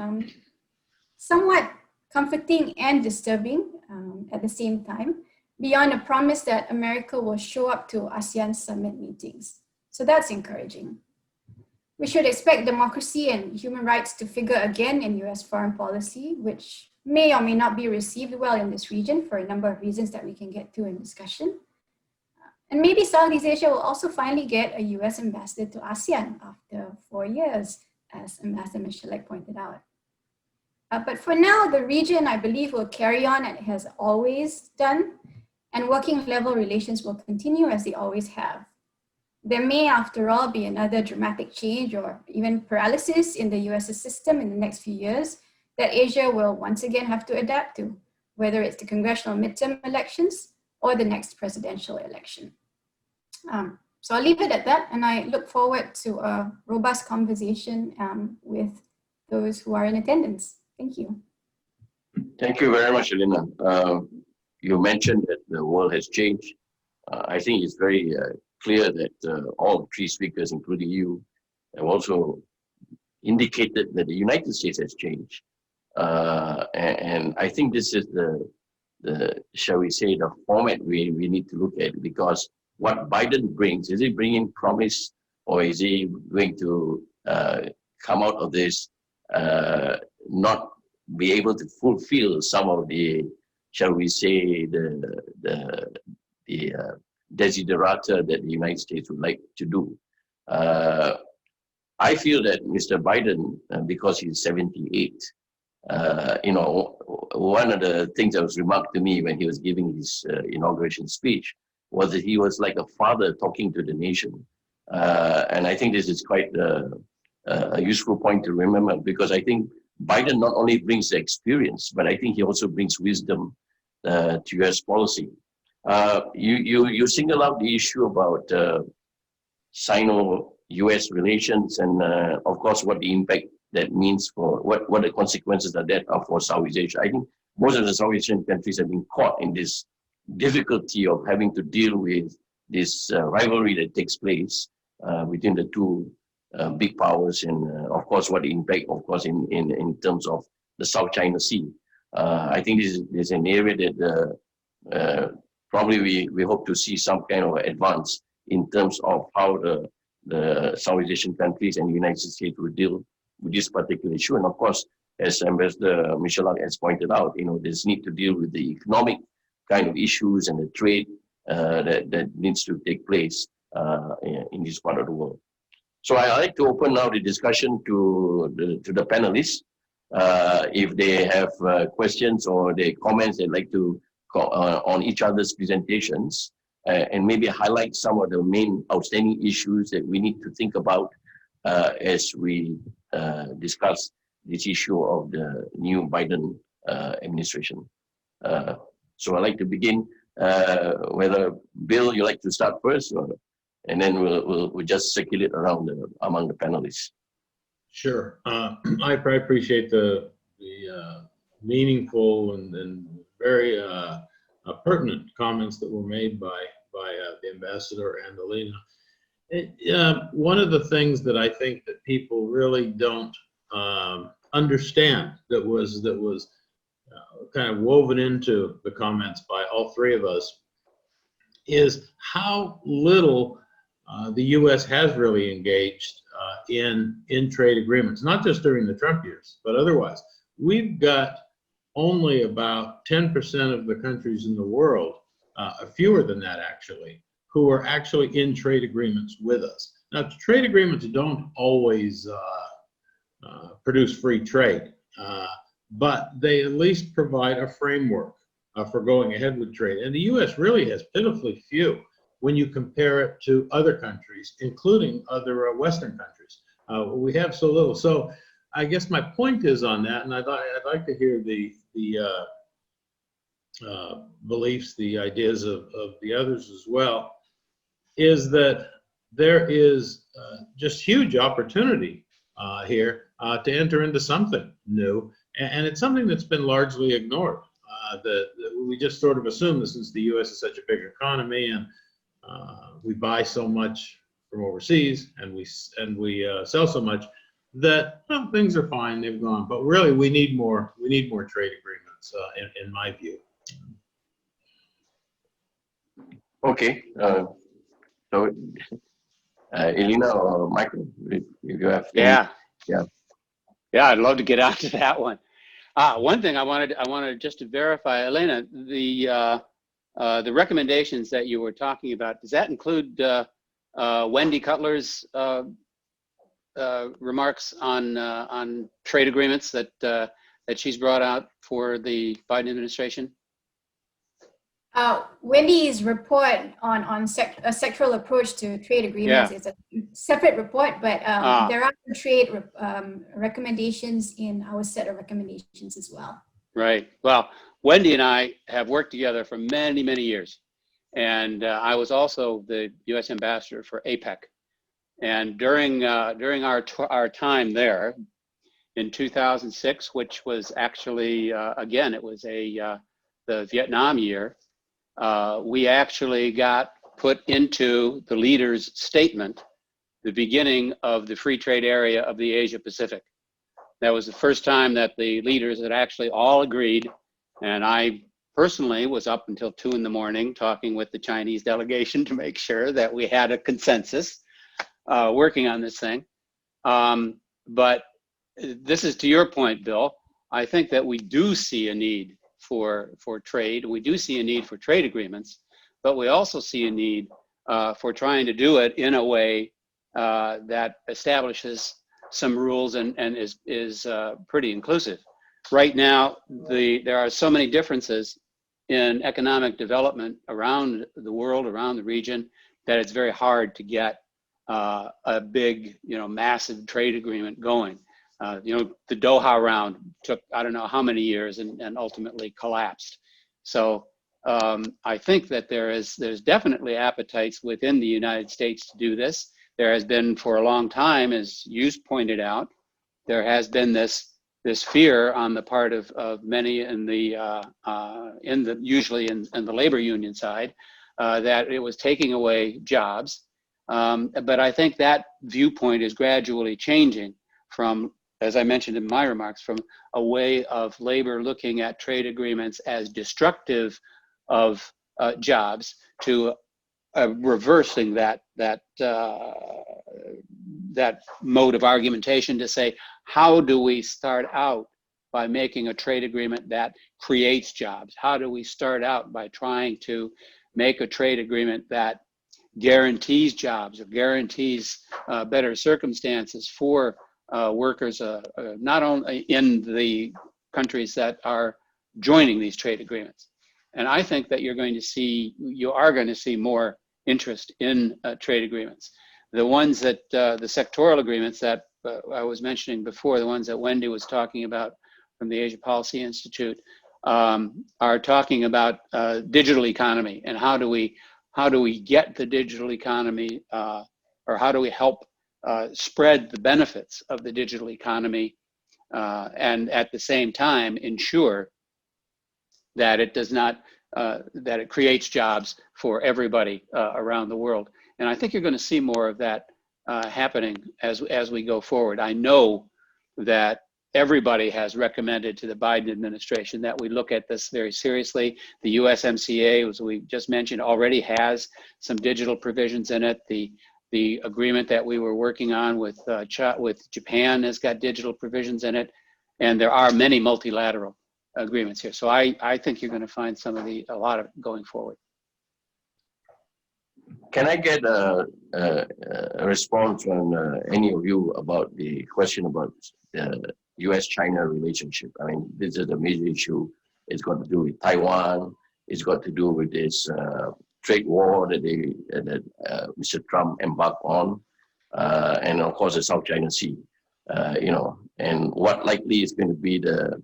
somewhat comforting and disturbing at the same time, beyond a promise that America will show up to ASEAN summit meetings. So that's encouraging. We should expect democracy and human rights to figure again in US foreign policy, which may or may not be received well in this region for a number of reasons that we can get to in discussion. And maybe Southeast Asia will also finally get a US ambassador to ASEAN after 4 years, as Ambassador Michalek pointed out. But for now, the region, I believe, will carry on as it has always done, and working level relations will continue as they always have. There may, after all, be another dramatic change or even paralysis in the US's system in the next few years that Asia will once again have to adapt to, whether it's the congressional midterm elections or the next presidential election. So I'll leave it at that, and I look forward to a robust conversation with those who are in attendance. Thank you.
Thank you very much, Elena. You mentioned that the world has changed. I think it's very clear that all three speakers, including you, have also indicated that the United States has changed. And I think this is the shall we say, the format we need to look at, because what Biden brings, is he bringing promise, or is he going to come out of this not be able to fulfill some of the, shall we say, the desiderata that the United States would like to do. I feel that Mr. Biden, because he's 78, You know, one of the things that was remarked to me when he was giving his inauguration speech was that he was like a father talking to the nation. And I think this is quite a useful point to remember, because I think Biden not only brings the experience, but I think he also brings wisdom to US policy. You single out the issue about Sino-US relations, and of course what the impact that means for what the consequences of that are for Southeast Asia. I think most of the Southeast Asian countries have been caught in this difficulty of having to deal with this rivalry that takes place between the two big powers, and of course what the impact, of course, in terms of the South China Sea. I think this is an area that probably we hope to see some kind of advance in terms of how the Southeast Asian countries and the United States will deal with this particular issue. And of course, as Ambassador Michel has pointed out, you know, there's need to deal with the economic kind of issues and the trade that needs to take place in this part of the world. So I'd like to open now the discussion to the panelists. If they have questions or their comments they'd like to on each other's presentations, and maybe highlight some of the main outstanding issues that we need to think about as we discuss this issue of the new Biden administration. So I'd like to begin, whether Bill, you'd like to start first, and then we'll just circulate around among the panelists.
Sure. I appreciate the meaningful and very pertinent comments that were made by the ambassador and Alina. One of the things that I think that people really don't understand that was kind of woven into the comments by all three of us is how little the U.S. has really engaged in trade agreements, not just during the Trump years, but otherwise. We've got only about 10% of the countries in the world, fewer than that actually, who are actually in trade agreements with us. Now, trade agreements don't always produce free trade, but they at least provide a framework for going ahead with trade. And the U.S. really has pitifully few when you compare it to other countries, including other Western countries. We have so little. So I guess my point is on that, and I'd like to hear the beliefs, the ideas of the others as well, is that there is just huge opportunity here to enter into something new, and it's something that's been largely ignored. We just sort of assume that since the U.S. is such a big economy and we buy so much from overseas and we sell so much that, well, things are fine, they've gone. But really, we need more trade agreements, in my view.
Okay. So, Elena or Michael, if you have any,
yeah, I'd love to get onto that one. One thing I wanted just to verify, Elena, the recommendations that you were talking about, does that include Wendy Cutler's remarks on trade agreements that she's brought out for the Biden administration?
Wendy's report on a sectoral approach to trade agreements is a separate report, but there are trade recommendations in our set of recommendations as well. Right.
Well, Wendy and I have worked together for many, many years. And I was also the U.S. ambassador for APEC. And during our time there in 2006, which was actually, again, it was the Vietnam year, we actually got put into the leaders' statement the beginning of the free trade area of the Asia Pacific. That was the first time that the leaders had actually all agreed, and I personally was up until 2 in the morning talking with the Chinese delegation to make sure that we had a consensus working on this thing. But this is to your point, Bill. I think that we do see a need for trade. We do see a need for trade agreements, but we also see a need for trying to do it in a way that establishes some rules and is pretty inclusive. right now, there are so many differences in economic development around the world, around the region, that it's very hard to get a big, massive trade agreement going. The Doha round took, I don't know how many years and ultimately collapsed. So I think that there's definitely appetites within the United States to do this. There has been for a long time, as you pointed out, there has been this fear on the part of many usually in the labor union side, that it was taking away jobs. But I think that viewpoint is gradually changing from, as I mentioned in my remarks, from a way of labor looking at trade agreements as destructive of jobs to reversing that mode of argumentation to say, how do we start out by making a trade agreement that creates jobs? How do we start out by trying to make a trade agreement that guarantees jobs or guarantees better circumstances for workers, not only in the countries that are joining these trade agreements? And I think that you are going to see more interest in trade agreements. The ones that, the sectoral agreements that I was mentioning before, the ones that Wendy was talking about from the Asia Policy Institute, are talking about digital economy and how do we get the digital economy, or how do we help spread the benefits of the digital economy, and at the same time ensure that it does not, that it creates jobs for everybody around the world. And I think you're going to see more of that happening as we go forward. I know that everybody has recommended to the Biden administration that we look at this very seriously. The USMCA, as we just mentioned, already has some digital provisions in it. The agreement that we were working on with Japan has got digital provisions in it, and there are many multilateral agreements here. So I think you're going to find a lot of it going forward.
Can I get a response from any of you about the question about the US-China relationship? I mean, this is a major issue. It's got to do with Taiwan. It's got to do with this trade war that Mr. Trump embarked on, and of course the South China Sea. And what likely is going to be the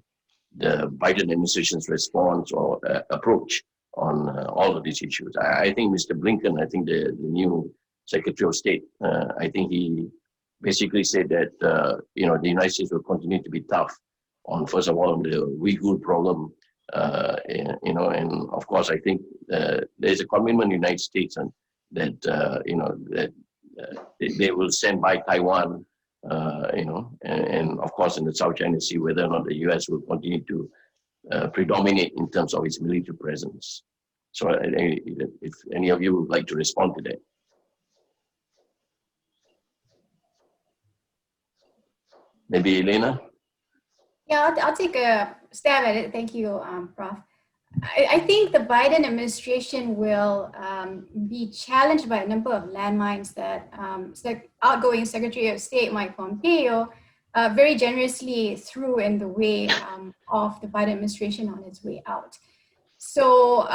Biden administration's response or approach on all of these issues. I think Mr. Blinken, I think the new Secretary of State, I think he basically said that the United States will continue to be tough on, first of all, the Uyghur problem, and of course I think there's a commitment in the United States and that they will stand by Taiwan, and of course in the South China Sea, whether or not the US will continue to predominate in terms of its military presence. So if any of you would like to respond to that. Maybe Elena?
Yeah, I'll take a stab at it. Thank you, Prof. I think the Biden administration will be challenged by a number of landmines that outgoing Secretary of State Mike Pompeo very generously threw in the way of the Biden administration on its way out. So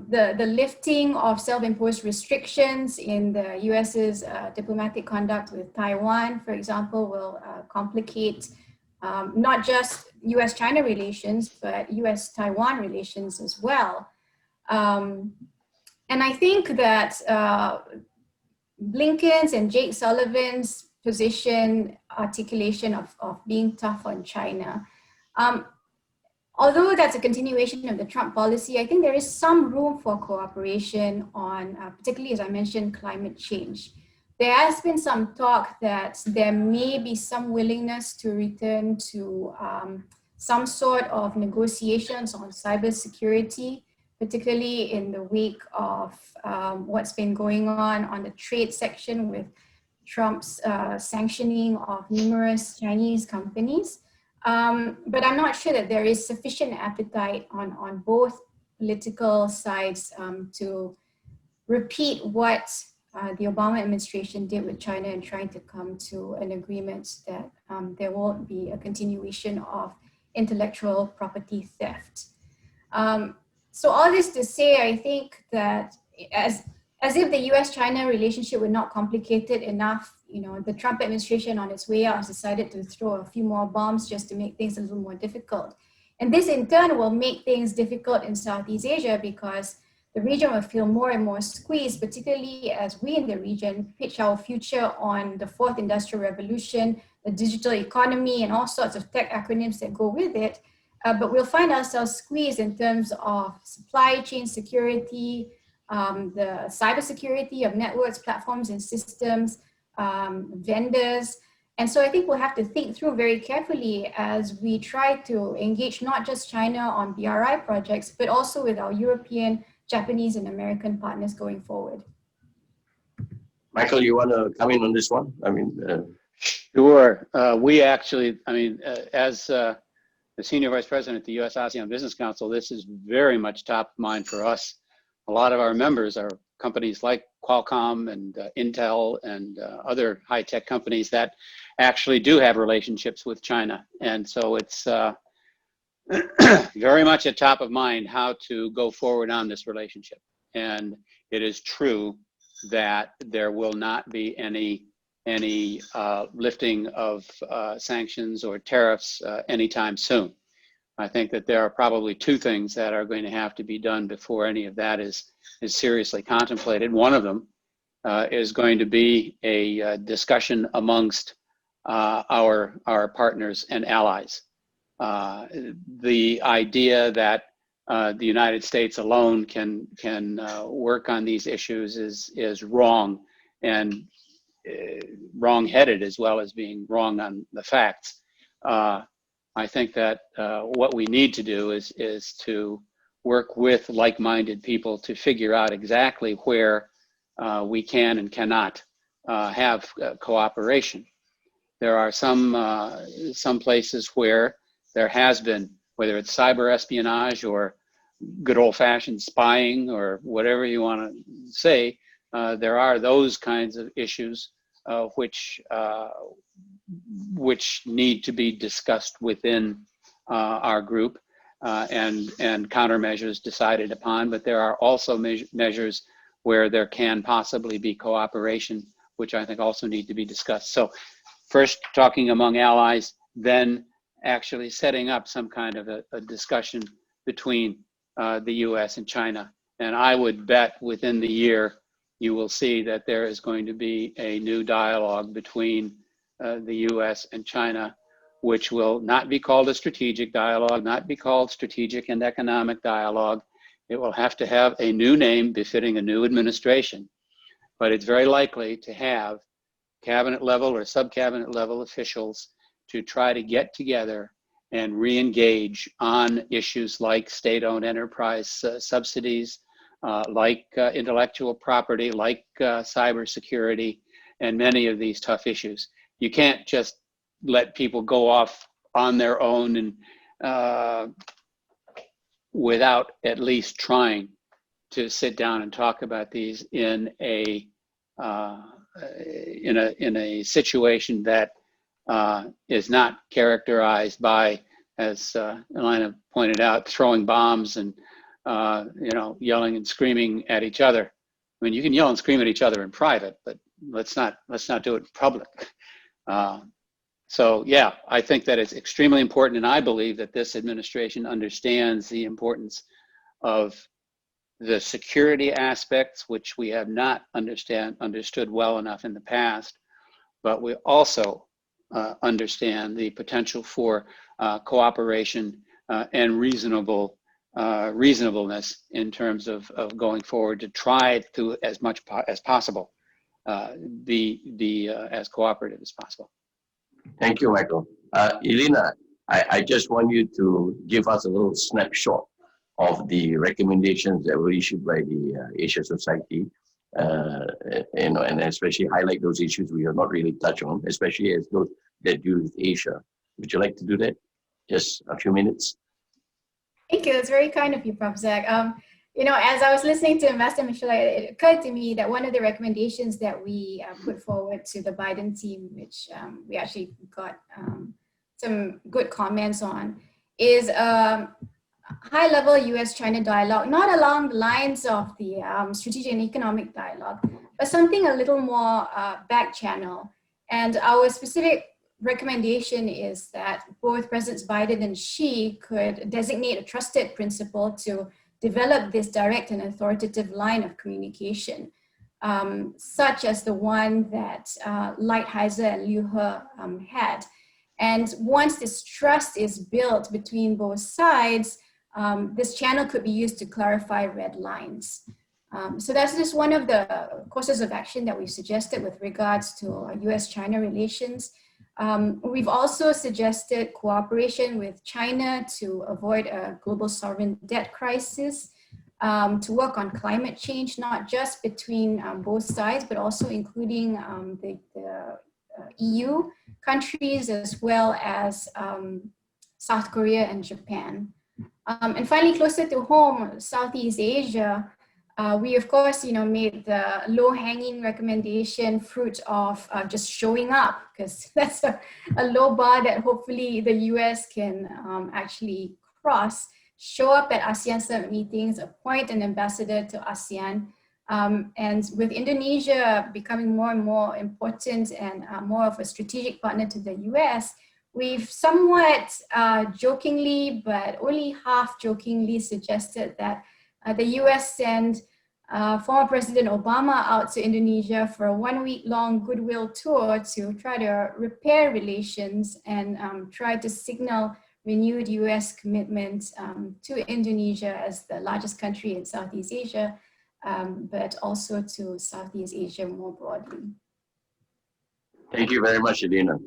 the lifting of self-imposed restrictions in the US's diplomatic conduct with Taiwan, for example, will complicate not just US-China relations, but US-Taiwan relations as well. And I think that Blinken's and Jake Sullivan's position articulation of being tough on China, although that's a continuation of the Trump policy, I think there is some room for cooperation on, particularly as I mentioned, climate change. There has been some talk that there may be some willingness to return to some sort of negotiations on cybersecurity, particularly in the wake of what's been going on the trade section with Trump's sanctioning of numerous Chinese companies. But I'm not sure that there is sufficient appetite on both political sides to repeat what the Obama administration did with China in trying to come to an agreement that there won't be a continuation of intellectual property theft. So all this to say, I think that as if the US-China relationship were not complicated enough, the Trump administration on its way out has decided to throw a few more bombs just to make things a little more difficult. And this in turn will make things difficult in Southeast Asia because the region will feel more and more squeezed, particularly as we in the region pitch our future on the fourth industrial revolution, the digital economy, and all sorts of tech acronyms that go with it. But we'll find ourselves squeezed in terms of supply chain security, the cybersecurity of networks, platforms, and systems, vendors. And so I think we'll have to think through very carefully as we try to engage not just China on BRI projects, but also with our European, Japanese, and American partners going forward.
Michael, you want to come in on this one?
Sure. We actually, as the Senior Vice President at the U.S. ASEAN Business Council, this is very much top of mind for us. A lot of our members are companies like Qualcomm and Intel and other high-tech companies that actually do have relationships with China. And so it's very much at top of mind how to go forward on this relationship. And it is true that there will not be any lifting of sanctions or tariffs anytime soon. I think that there are probably two things that are going to have to be done before any of that is seriously contemplated. One of them is going to be a discussion amongst our partners and allies. The idea that the United States alone can work on these issues is wrong, and wrong-headed as well as being wrong on the facts. I think that what we need to do is to work with like-minded people to figure out exactly where we can and cannot have cooperation. There are some places where there has been, whether it's cyber espionage or good old-fashioned spying or whatever you want to say, there are those kinds of issues which need to be discussed within our group and countermeasures decided upon. But there are also measures where there can possibly be cooperation, which I think also need to be discussed. So first talking among allies, then actually setting up some kind of a discussion between the US and China. And I would bet within the year, you will see that there is going to be a new dialogue between the US and China, which will not be called a strategic dialogue, not be called strategic and economic dialogue. It will have to have a new name befitting a new administration, but it's very likely to have cabinet level or sub-cabinet level officials to try to get together and re-engage on issues like state-owned enterprise subsidies, like intellectual property, like cybersecurity, and many of these tough issues. You can't just let people go off on their own and without at least trying to sit down and talk about these in a situation that is not characterized by, as Elena pointed out, throwing bombs and yelling and screaming at each other. I mean, you can yell and scream at each other in private, but let's not do it in public. So yeah, I think that it's extremely important, and I believe that this administration understands the importance of the security aspects, which we have not understood well enough in the past, but we also understand the potential for cooperation and reasonableness in terms of going forward to try to, as much as possible, be as cooperative as possible.
Thank you, Michael. Elena, I just want you to give us a little snapshot of the recommendations that were issued by the Asia Society, and especially highlight those issues we have not really touched on, especially as those that deal with Asia. Would you like to do that? Just a few minutes.
Thank you. It's very kind of you, Prof. Zach. As I was listening to Ambassador Michelle, it occurred to me that one of the recommendations that we put forward to the Biden team, which we actually got some good comments on, is a high-level US-China dialogue, not along the lines of the strategic and economic dialogue, but something a little more back-channel. And our specific recommendation is that both Presidents Biden and Xi could designate a trusted principal to develop this direct and authoritative line of communication, such as the one that Lighthizer and Liu He had. And once this trust is built between both sides, this channel could be used to clarify red lines. So that's just one of the courses of action that we've suggested with regards to US-China relations. We've also suggested cooperation with China to avoid a global sovereign debt crisis, to work on climate change, not just between both sides, but also including the EU countries as well as South Korea and Japan. And finally, closer to home, Southeast Asia, we of course, made the low-hanging recommendation fruit of just showing up, because that's a low bar that hopefully the US can actually cross. Show up at ASEAN summit meetings, appoint an ambassador to ASEAN, and with Indonesia becoming more and more important and more of a strategic partner to the US, we've somewhat jokingly, but only half jokingly suggested that the US send former President Obama out to Indonesia for a 1-week-long goodwill tour to try to repair relations and try to signal renewed US commitment to Indonesia as the largest country in Southeast Asia, but also to Southeast Asia more broadly.
Thank you very much, Elena.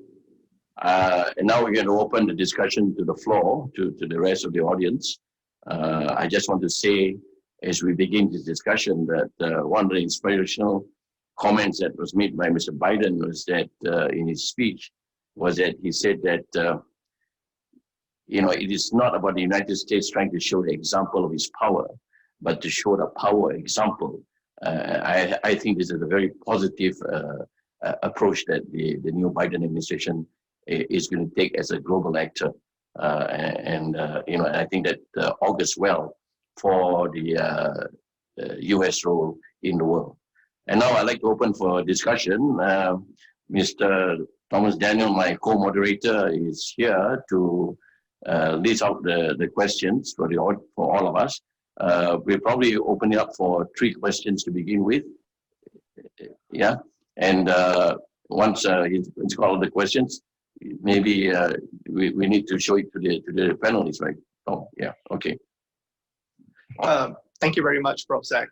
And now we're going to open the discussion to the floor, to the rest of the audience. I just want to say, as we begin this discussion, that one of the inspirational comments that was made by Mr. Biden was that in his speech, was that he said that it is not about the United States trying to show the example of its power, but to show the power example. I think this is a very positive approach that the new Biden administration is going to take as a global actor. And I think that augurs well for the US role in the world. And now I'd like to open for discussion. Mr. Thomas Daniel, my co-moderator, is here to list out the questions for all of us. We'll probably open it up for 3 questions to begin with. Yeah, and once he's called the questions, maybe we need to show it to the panelists, right? Oh, yeah, okay.
Thank you very much, Prof. Zach.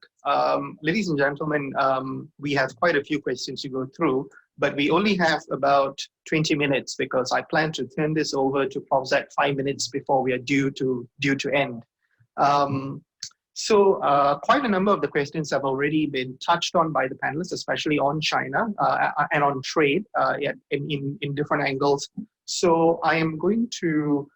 Ladies and gentlemen, we have quite a few questions to go through, but we only have about 20 minutes because I plan to turn this over to Prof. Zach 5 minutes before we are due to end. So quite a number of the questions have already been touched on by the panelists, especially on China and on trade in different angles. So I am going to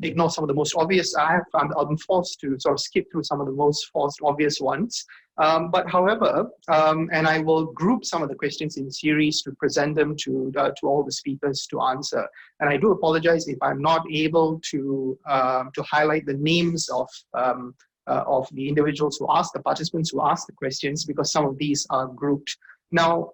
ignore some of the most obvious. I'm forced to sort of skip through some of the most obvious ones. But however, and I will group some of the questions in series to present them to all the speakers to answer. And I do apologize if I'm not able to highlight the names of the individuals who asked, the participants who asked the questions, because some of these are grouped. Now,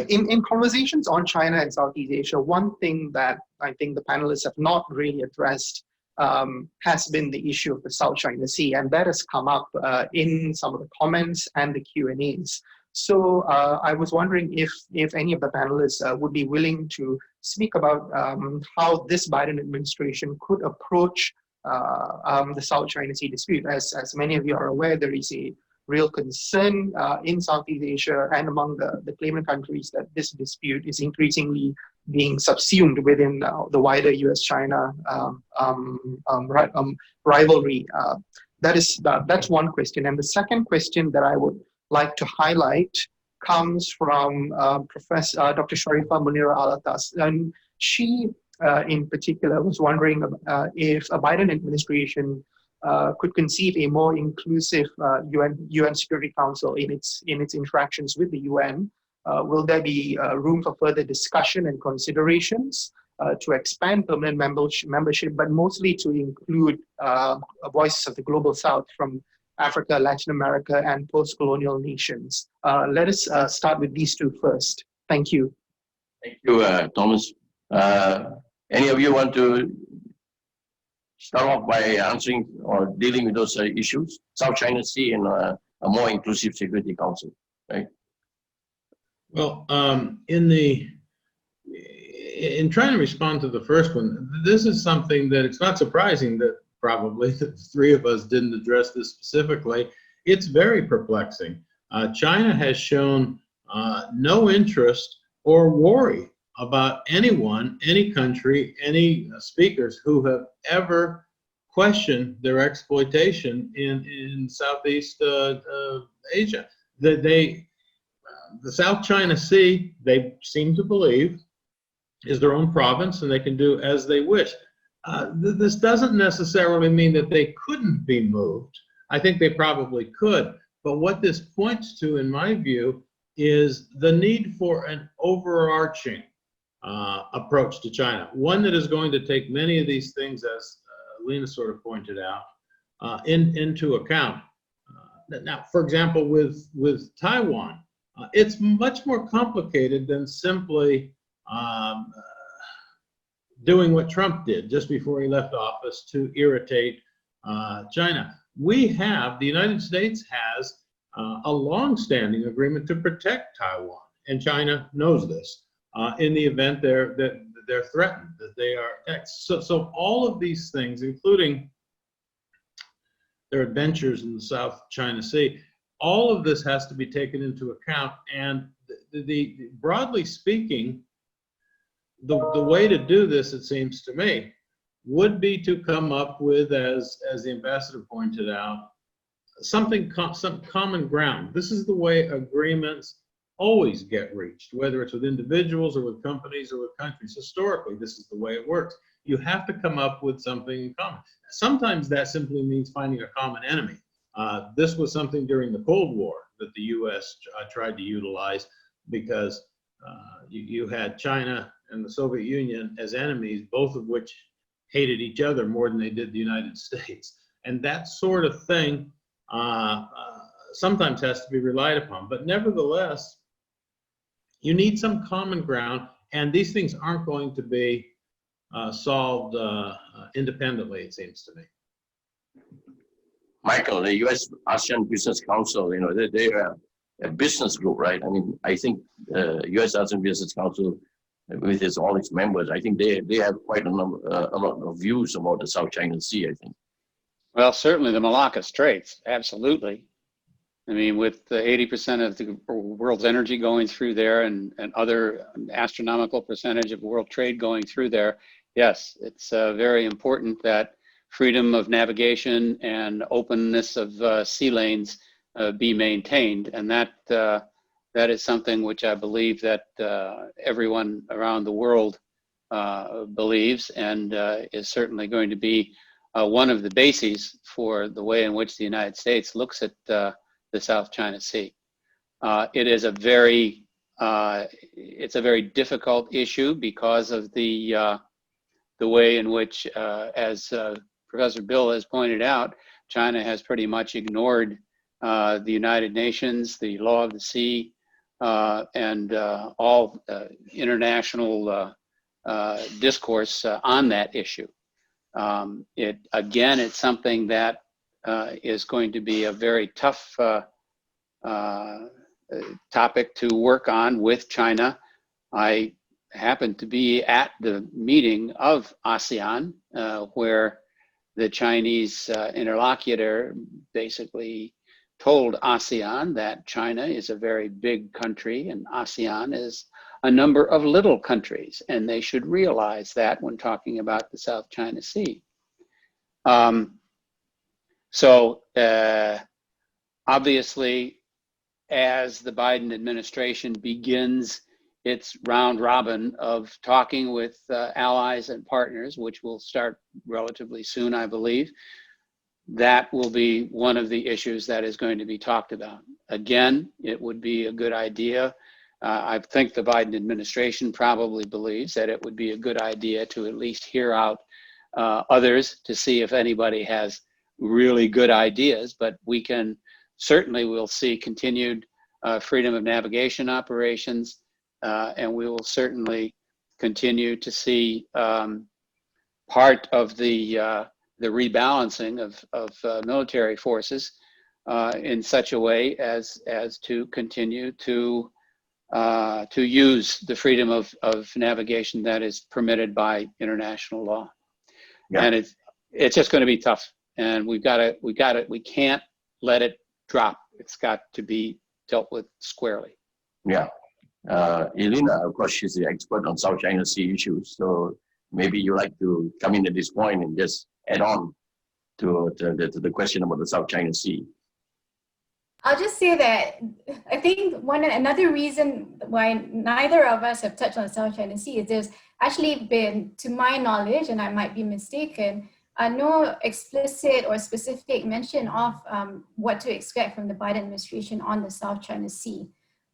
in conversations on China and Southeast Asia, one thing that I think the panelists have not really addressed has been the issue of the South China Sea, and that has come up in some of the comments and the Q&As. So I was wondering if any of the panelists would be willing to speak about how this Biden administration could approach the South China Sea dispute. As many of you are aware, there is a real concern in Southeast Asia and among the claimant countries that this dispute is increasingly being subsumed within the wider US-China rivalry. That's one question. And the second question that I would like to highlight comes from Professor Dr. Sharifah Munira Alatas. And she, in particular, was wondering if a Biden administration could conceive a more inclusive UN Security Council in its interactions with the UN. Will there be room for further discussion and considerations? to expand permanent membership, but mostly to include voices of the global South from Africa, Latin America, and post-colonial nations. Let us start with these two first. Thank you.
Thank you, Thomas. Any of you want to start off by answering or dealing with those issues? South China Sea and a more inclusive Security Council, right?
Well, in trying to respond to the first one, this is something that it's not surprising that probably the three of us didn't address this specifically. It's very perplexing. China has shown no interest or worry about anyone, any country, any speakers who have ever questioned their exploitation in Southeast Asia. The South China Sea, they seem to believe, is their own province and they can do as they wish. This doesn't necessarily mean that they couldn't be moved. I think they probably could. But what this points to, in my view, is the need for an overarching approach to China, one that is going to take many of these things, as Lena sort of pointed out, into account. Now, for example, with Taiwan, it's much more complicated than simply doing what Trump did just before he left office to irritate China. The United States has a long-standing agreement to protect Taiwan, and China knows this. In the event they're threatened, that they are attacked. So all of these things, including their adventures in the South China Sea, all of this has to be taken into account. And broadly speaking, the way to do this, it seems to me, would be to come up with, as the ambassador pointed out, some common ground. This is the way agreements always get reached, whether it's with individuals or with companies or with countries. Historically, this is the way it works. You have to come up with something in common. Sometimes that simply means finding a common enemy. This was something during the Cold War that the US tried to utilize, because you had China and the Soviet Union as enemies, both of which hated each other more than they did the United States. And that sort of thing sometimes has to be relied upon. But nevertheless, you need some common ground, and these things aren't going to be solved independently, it seems to me.
Michael, the U.S. ASEAN Business Council, they're a business group, right? I mean, I think U.S. ASEAN Business Council, with all its members, I think they have quite a lot of views about the South China Sea, I think.
Well, certainly the Malacca Straits, absolutely. I mean, with the 80% of the world's energy going through there and other astronomical percentage of world trade going through there, yes, it's very important that freedom of navigation and openness of sea lanes be maintained. And that is something which I believe that everyone around the world believes, and is certainly going to be one of the bases for the way in which the United States looks at the South China Sea. It is it's a very difficult issue because of the way in which, as Professor Bill has pointed out, China has pretty much ignored the United Nations, the law of the sea, and all international discourse on that issue. It's something that is going to be a very tough topic to work on with China. I happened to be at the meeting of ASEAN, where the Chinese interlocutor basically told ASEAN that China is a very big country and ASEAN is a number of little countries, and they should realize that when talking about the South China Sea. Obviously, as the Biden administration begins its round robin of talking with allies and partners, which will start relatively soon, I believe, that will be one of the issues that is going to be talked about. Again, it would be a good idea I think the Biden administration probably believes that it would be a good idea to at least hear out others to see if anybody has really good ideas, but we can certainly will see continued freedom of navigation operations, and we will certainly continue to see part of the rebalancing of military forces in such a way as to continue to use the freedom of navigation that is permitted by international law.
Yeah.
And it's just going to be tough, and we can't let it drop. It's got to be dealt with squarely.
Yeah. Elena, of course, she's the expert on South China Sea issues. So maybe you like to come in at this point and just add on to the question about the South China Sea.
I'll just say that I think another reason why neither of us have touched on the South China Sea is there's actually been, to my knowledge, and I might be mistaken, no explicit or specific mention of what to expect from the Biden administration on the South China Sea.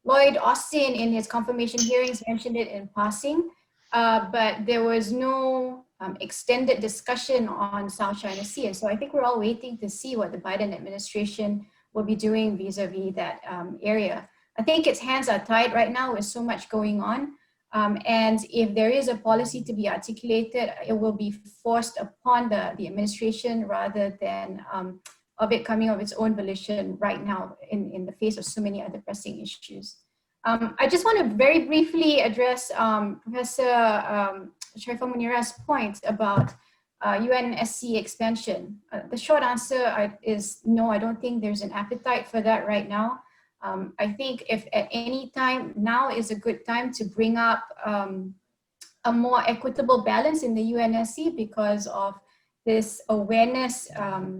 Lloyd Austin, in his confirmation hearings, mentioned it in passing, but there was no extended discussion on South China Sea. And so I think we're all waiting to see what the Biden administration will be doing vis-a-vis that area. I think its hands are tied right now with so much going on. And if there is a policy to be articulated, it will be forced upon the administration rather than of it coming of its own volition right now in the face of so many other pressing issues. I just want to very briefly address Professor Sharifah Munira's point about UNSC expansion. The short answer is no, I don't think there's an appetite for that right now. I think if at any time, now is a good time to bring up a more equitable balance in the UNSC because of this awareness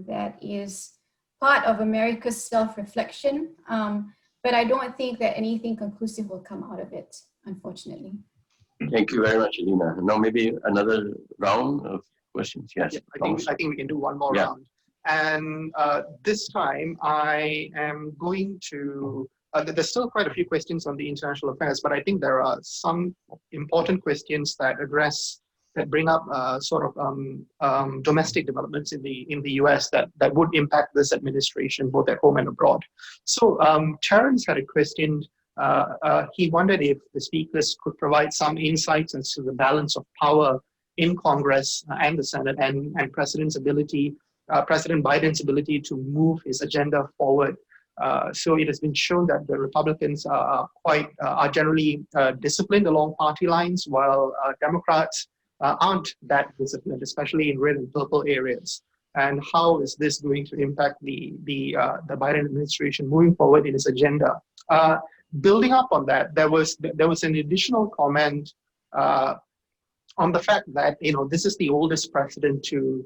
that is part of America's self-reflection. But I don't think that anything conclusive will come out of it, unfortunately.
Thank you very much, Elena. Now maybe another round of questions. Yes.
Yeah, I think we can do one more round. And this time I am going to, there's still quite a few questions on the international affairs, but I think there are some important questions that bring up sort of domestic developments in the US that would impact this administration, both at home and abroad. So Terrence had a question. He wondered if the speakers could provide some insights as to the balance of power in Congress and the Senate and President Biden's ability to move his agenda forward. So it has been shown that the Republicans are generally disciplined along party lines, while Democrats aren't that disciplined, especially in red and purple areas. And how is this going to impact the Biden administration moving forward in its agenda? Building up on that, there was an additional comment on the fact that this is the oldest president to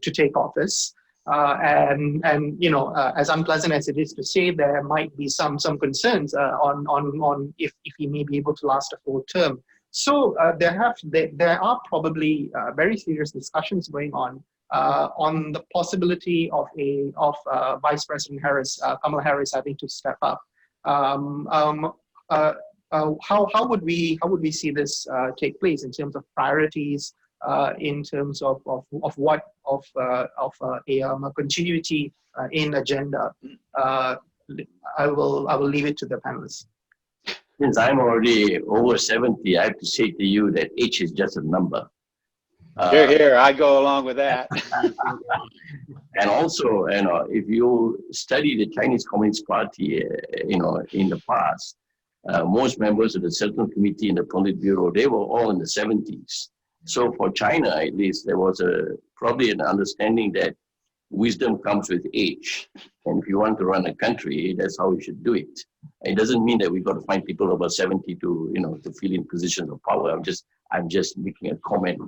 take office, and as unpleasant as it is to say, there might be some concerns on if he may be able to last a full term. So there are probably very serious discussions going on the possibility of Vice President Kamala Harris having to step up. How would we see this take place in terms of priorities, in terms of a continuity in agenda? I will leave it to the panelists.
Since I'm already over 70, I have to say to you that age is just a number.
Here, I go along with that.
And also, if you study the Chinese Communist Party, in the past, most members of the Central Committee and the Politburo, they were all in the 70s. So for China, at least, there was probably an understanding that wisdom comes with age. And if you want to run a country, that's how you should do it. It doesn't mean that we've got to find people over 70 to fill in positions of power. I'm just making a comment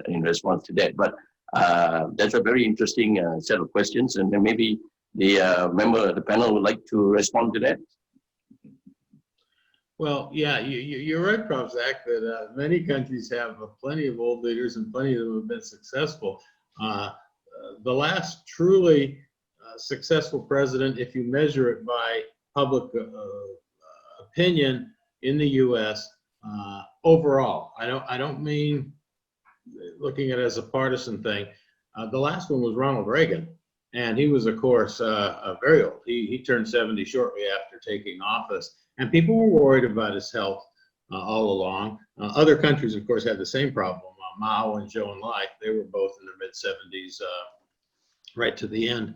in response to that. But that's a very interesting set of questions, and then maybe the member of the panel would like to respond to that.
Well, yeah, you're right, Prof. Zach, that many countries have plenty of old leaders and plenty of them have been successful. The last truly successful president, if you measure it by public opinion, in the U.S. Overall. I don't mean looking at it as a partisan thing. The last one was Ronald Reagan, and he was, of course, very old. He turned 70 shortly after taking office, and people were worried about his health all along. Other countries, of course, had the same problem. Mao and Zhou Enlai, they were both in their mid-70s right to the end.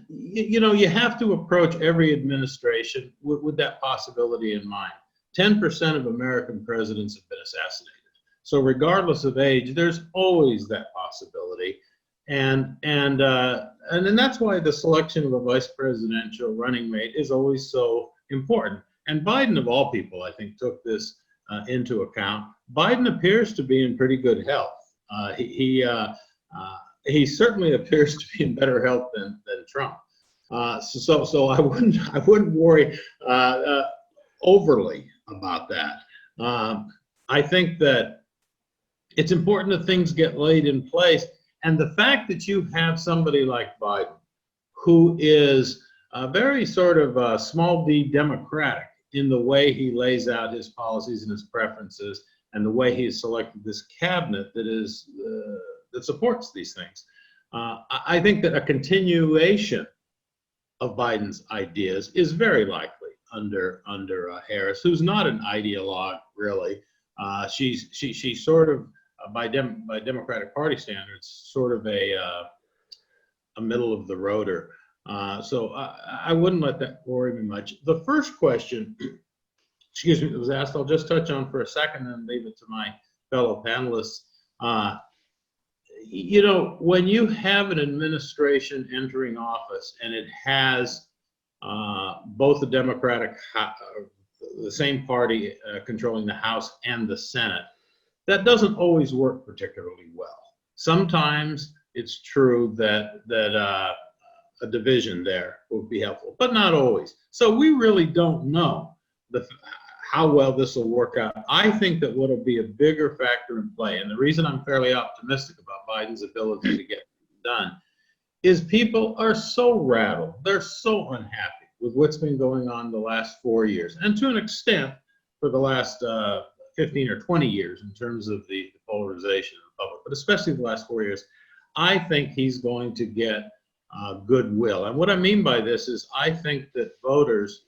You have to approach every administration with that possibility in mind. 10% of American presidents have been assassinated. So regardless of age, there's always that possibility. And that's why the selection of a vice presidential running mate is always so important. And Biden, of all people, I think, took this into account. Biden appears to be in pretty good health. He certainly appears to be in better health than Trump. So I wouldn't worry overly about that. I think that it's important that things get laid in place. And the fact that you have somebody like Biden, who is very sort of small d democratic in the way he lays out his policies and his preferences, and the way he has selected this cabinet that supports these things. I think that a continuation of Biden's ideas is very likely under Harris, who's not an ideologue really. She's sort of by Democratic Party standards, sort of a middle of the roader. So I wouldn't let that worry me much. The first question, excuse me, that was asked, I'll just touch on for a second and leave it to my fellow panelists. When you have an administration entering office and it has both the Democratic, the same party controlling the House and the Senate, that doesn't always work particularly well. Sometimes it's true that a division there would be helpful, but not always. So we really don't know how well this will work out. I think that what will be a bigger factor in play, and the reason I'm fairly optimistic about Biden's ability to get it done, is people are so rattled. They're so unhappy with what's been going on the last 4 years, and to an extent for the last 15 or 20 years in terms of the polarization of the public, but especially the last 4 years. I think he's going to get goodwill. And what I mean by this is I think that voters,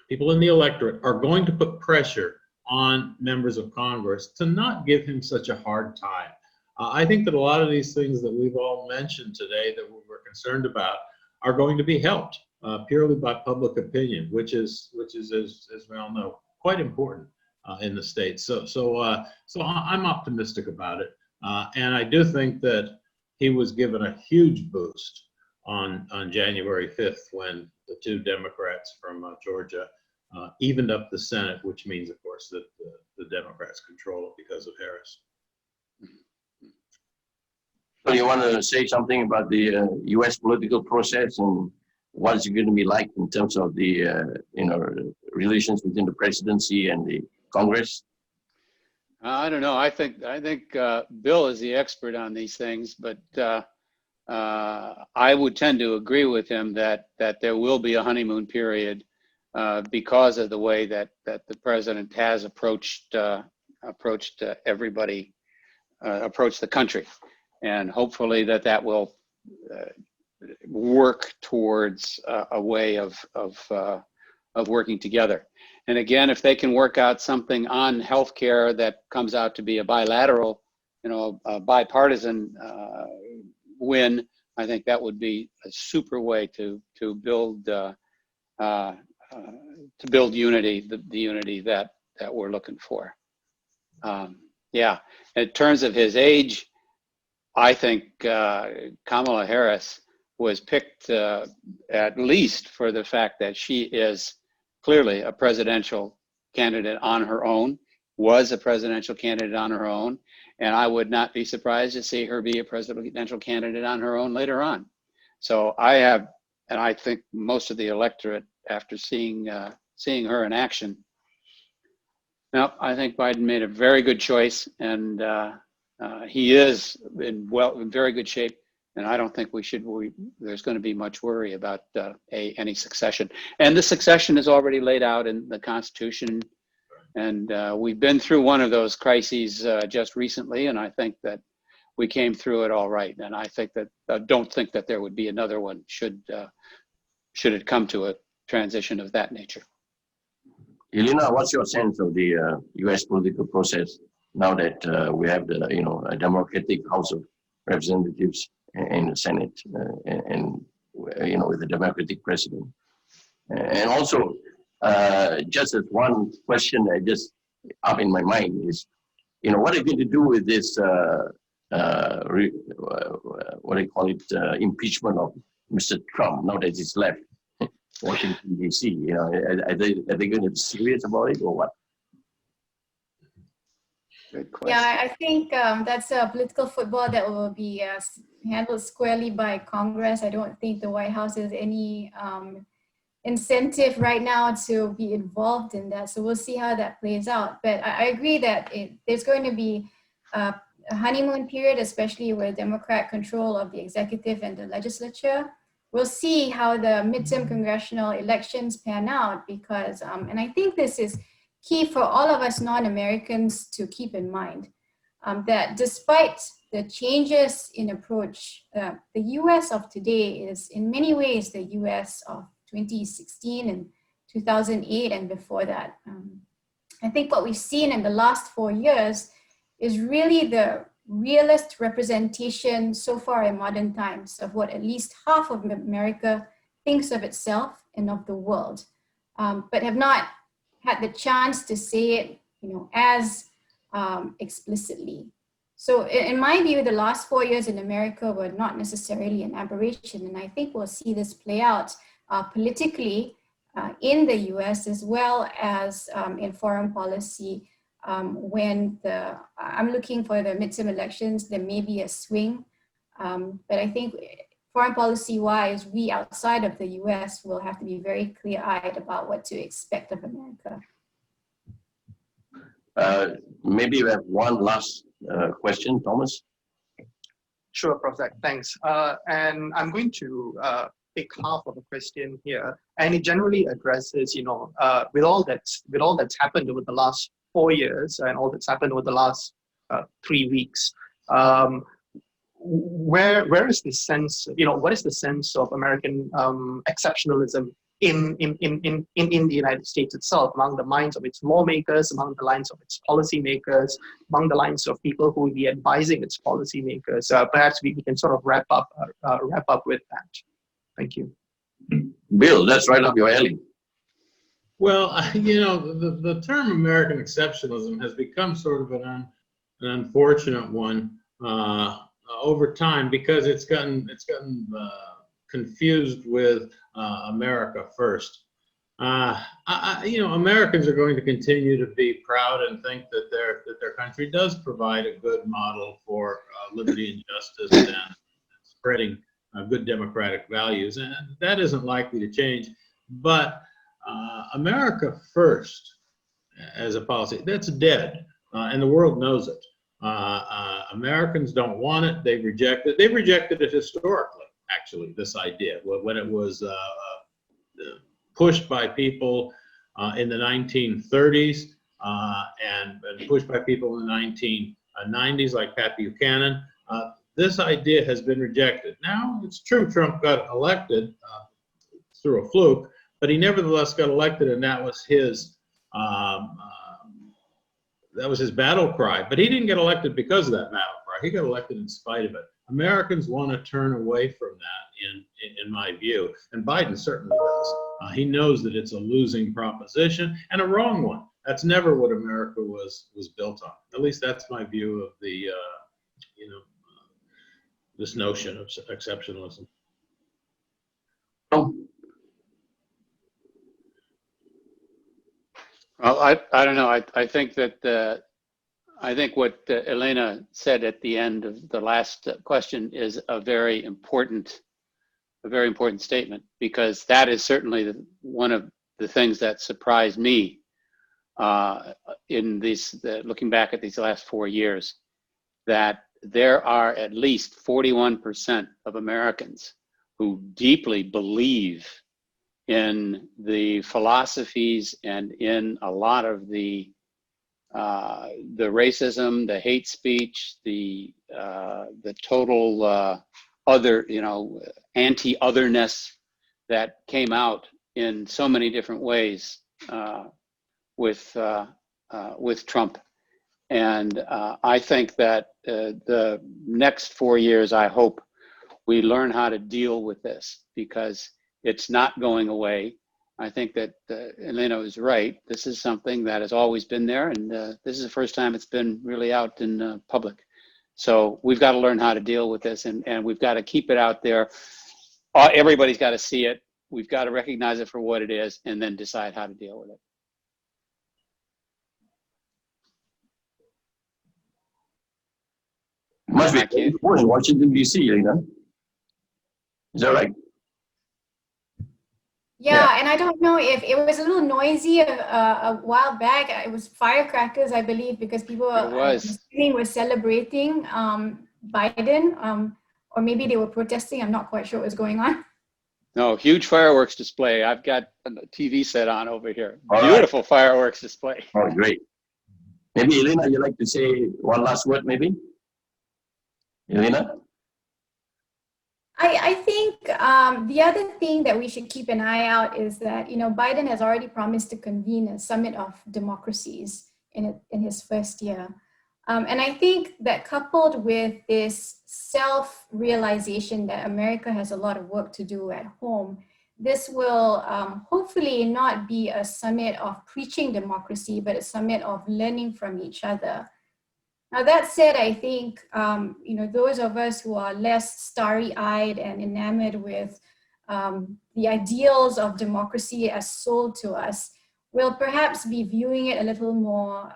people in the electorate, are going to put pressure on members of Congress to not give him such a hard time. I think that a lot of these things that we've all mentioned today that we're concerned about are going to be helped purely by public opinion, which is as we all know, quite important in the States. So I'm optimistic about it. And I do think that he was given a huge boost on January 5th when the two Democrats from Georgia evened up the Senate, which means, of course, that the Democrats control it because of Harris.
So you want to say something about the U.S. political process and what is it going to be like in terms of the relations between the presidency and the Congress?
I don't know. I think Bill is the expert on these things, but I would tend to agree with him that there will be a honeymoon period because of the way that the president has approached everybody, approached the country, and hopefully that will work towards a way of working together. And again, if they can work out something on healthcare that comes out to be a bilateral, a bipartisan win, I think that would be a super way to build unity, the unity that we're looking for. Yeah, in terms of his age, I think Kamala Harris was picked at least for the fact that she is clearly a presidential candidate on her own, was a presidential candidate on her own, and I would not be surprised to see her be a presidential candidate on her own later on. So I think most of the electorate, after seeing her in action, now I think Biden made a very good choice, and he is in very good shape And I don't think there's going to be much worry about any succession. And the succession is already laid out in the Constitution. And we've been through one of those crises just recently, and I think that we came through it all right. And I think that don't think that there would be another one should it come to a transition of that nature.
Elena, what's your sense of the U.S. political process now that we have the a democratic House of Representatives and the Senate, and with the democratic president? And also, just as one question that just up in my mind is, what are you going to do with this? What do you call it? Impeachment of Mr. Trump now that he's left Washington D.C. Are they going to be serious about it or what?
Good question.
Yeah, I think that's a political football that will be handled squarely by Congress. I don't think the White House has any incentive right now to be involved in that. So we'll see how that plays out. But I agree that there's going to be a honeymoon period, especially with Democrat control of the executive and the legislature. We'll see how the midterm congressional elections pan out because, and I think this is key for all of us non-Americans to keep in mind, that despite the changes in approach, the US of today is in many ways the US of 2016 and 2008 and before that. I think what we've seen in the last 4 years is really the realist representation so far in modern times of what at least half of America thinks of itself and of the world, but have not had the chance to say it, as explicitly. So in my view, the last 4 years in America were not necessarily an aberration, and I think we'll see this play out politically in the US as well as in foreign policy. When I'm looking for the midterm elections, there may be a swing, but I think foreign policy-wise, we outside of the US will have to be very clear-eyed about what to expect of America.
Maybe we have one last question, Thomas.
Sure, Prof. Zach, thanks. And I'm going to pick half of the question here, and it generally addresses, with all that's happened over the last 4 years and all that's happened over the last 3 weeks. Where is the sense? What is the sense of American exceptionalism in the United States itself, among the minds of its lawmakers, among the minds of its policymakers, among the minds of people who will be advising its policymakers? Perhaps we can sort of wrap up with that. Thank you.
Bill, that's right up your alley.
Well, the term American exceptionalism has become sort of an unfortunate one over time because it's gotten confused with America first. Americans are going to continue to be proud and think that their country does provide a good model for liberty and justice and spreading good democratic values, and that isn't likely to change. But America first as a policy, that's dead, and the world knows it. Americans don't want it. They've rejected it historically, actually, this idea. When it was pushed by people in the 1930s and pushed by people in the 1990s, like Pat Buchanan, this idea has been rejected. Now, it's true Trump got elected through a fluke, but he nevertheless got elected, and that was his battle cry. But he didn't get elected because of that battle cry. He got elected in spite of it. Americans want to turn away from that, in my view, and Biden certainly does. He knows that it's a losing proposition and a wrong one. That's never what America was built on. At least that's my view of the this notion of exceptionalism.
Oh.
Well, I don't know. I think that I think what Elena said at the end of the last question is a very important statement, because that is certainly one of the things that surprised me in looking back at these last 4 years, that there are at least 41% of Americans who deeply believe in the philosophies and in a lot of the racism, the hate speech, the total other, anti-otherness that came out in so many different ways with Trump. And I think that the next 4 years, I hope we learn how to deal with this, because it's not going away. I think that Elena is right. This is something that has always been there, and this is the first time it's been really out in public. So we've got to learn how to deal with this, and we've got to keep it out there. Everybody's got to see it. We've got to recognize it for what it is, and then decide how to deal with it.
Must be in Washington, D.C., Elena. Is that right?
Yeah, and I don't know if it was a little noisy a while back. It was firecrackers, I believe, because people were celebrating Biden, or maybe they were protesting. I'm not quite sure what was going on.
No, huge fireworks display. I've got a TV set on over here.
All
Beautiful fireworks display.
Oh, great. Maybe Elena, you'd like to say one last word, maybe? Elena?
I think the other thing that we should keep an eye out is that, Biden has already promised to convene a summit of democracies in his first year. And I think that, coupled with this self-realization that America has a lot of work to do at home, this will hopefully not be a summit of preaching democracy, but a summit of learning from each other. Now, that said, I think, those of us who are less starry-eyed and enamored with the ideals of democracy as sold to us will perhaps be viewing it a little more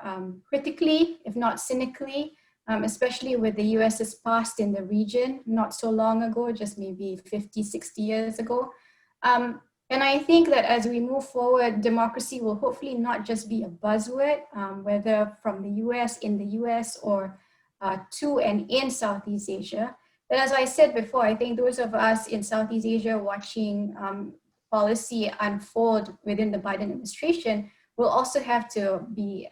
critically, if not cynically, especially with the US's past in the region not so long ago, just maybe 50, 60 years ago. And I think that as we move forward, democracy will hopefully not just be a buzzword, whether from the US, in the US, or to and in Southeast Asia. But as I said before, I think those of us in Southeast Asia watching policy unfold within the Biden administration will also have to be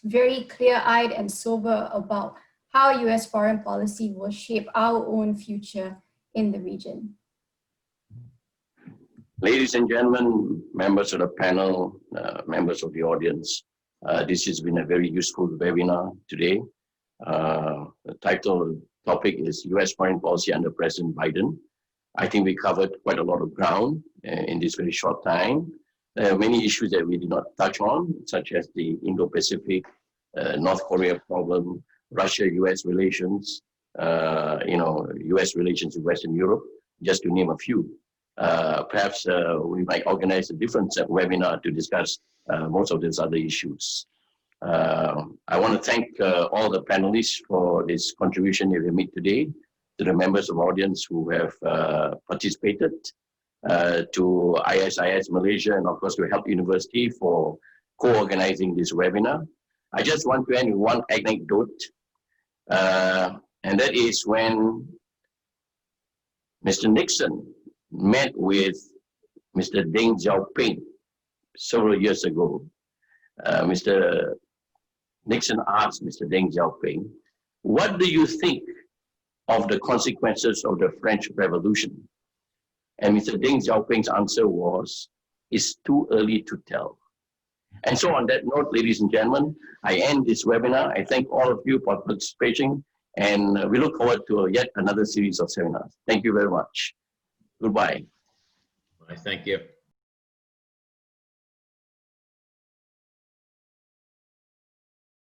very clear-eyed and sober about how US foreign policy will shape our own future in the region.
Ladies and gentlemen, members of the panel, members of the audience, this has been a very useful webinar today. The topic is US foreign policy under President Biden. I think we covered quite a lot of ground in this very short time. There are many issues that we did not touch on, such as the Indo-Pacific, North Korea problem, Russia-US relations, US relations with Western Europe, just to name a few. Perhaps we might organize a different webinar to discuss most of these other issues. I want to thank all the panelists for this contribution that we made today, to the members of the audience who have participated, to ISIS Malaysia, and of course to Help University for co-organizing this webinar. I just want to end with one anecdote, and that is when Mr. Nixon met with Mr. Deng Xiaoping several years ago. Mr. Nixon asked Mr. Deng Xiaoping, "What do you think of the consequences of the French Revolution?" And Mr. Deng Xiaoping's answer was, "It's too early to tell." And so on that note, ladies and gentlemen, I end this webinar. I thank all of you for participating, and we look forward to yet another series of seminars. Thank you very much. Goodbye.
Thank you.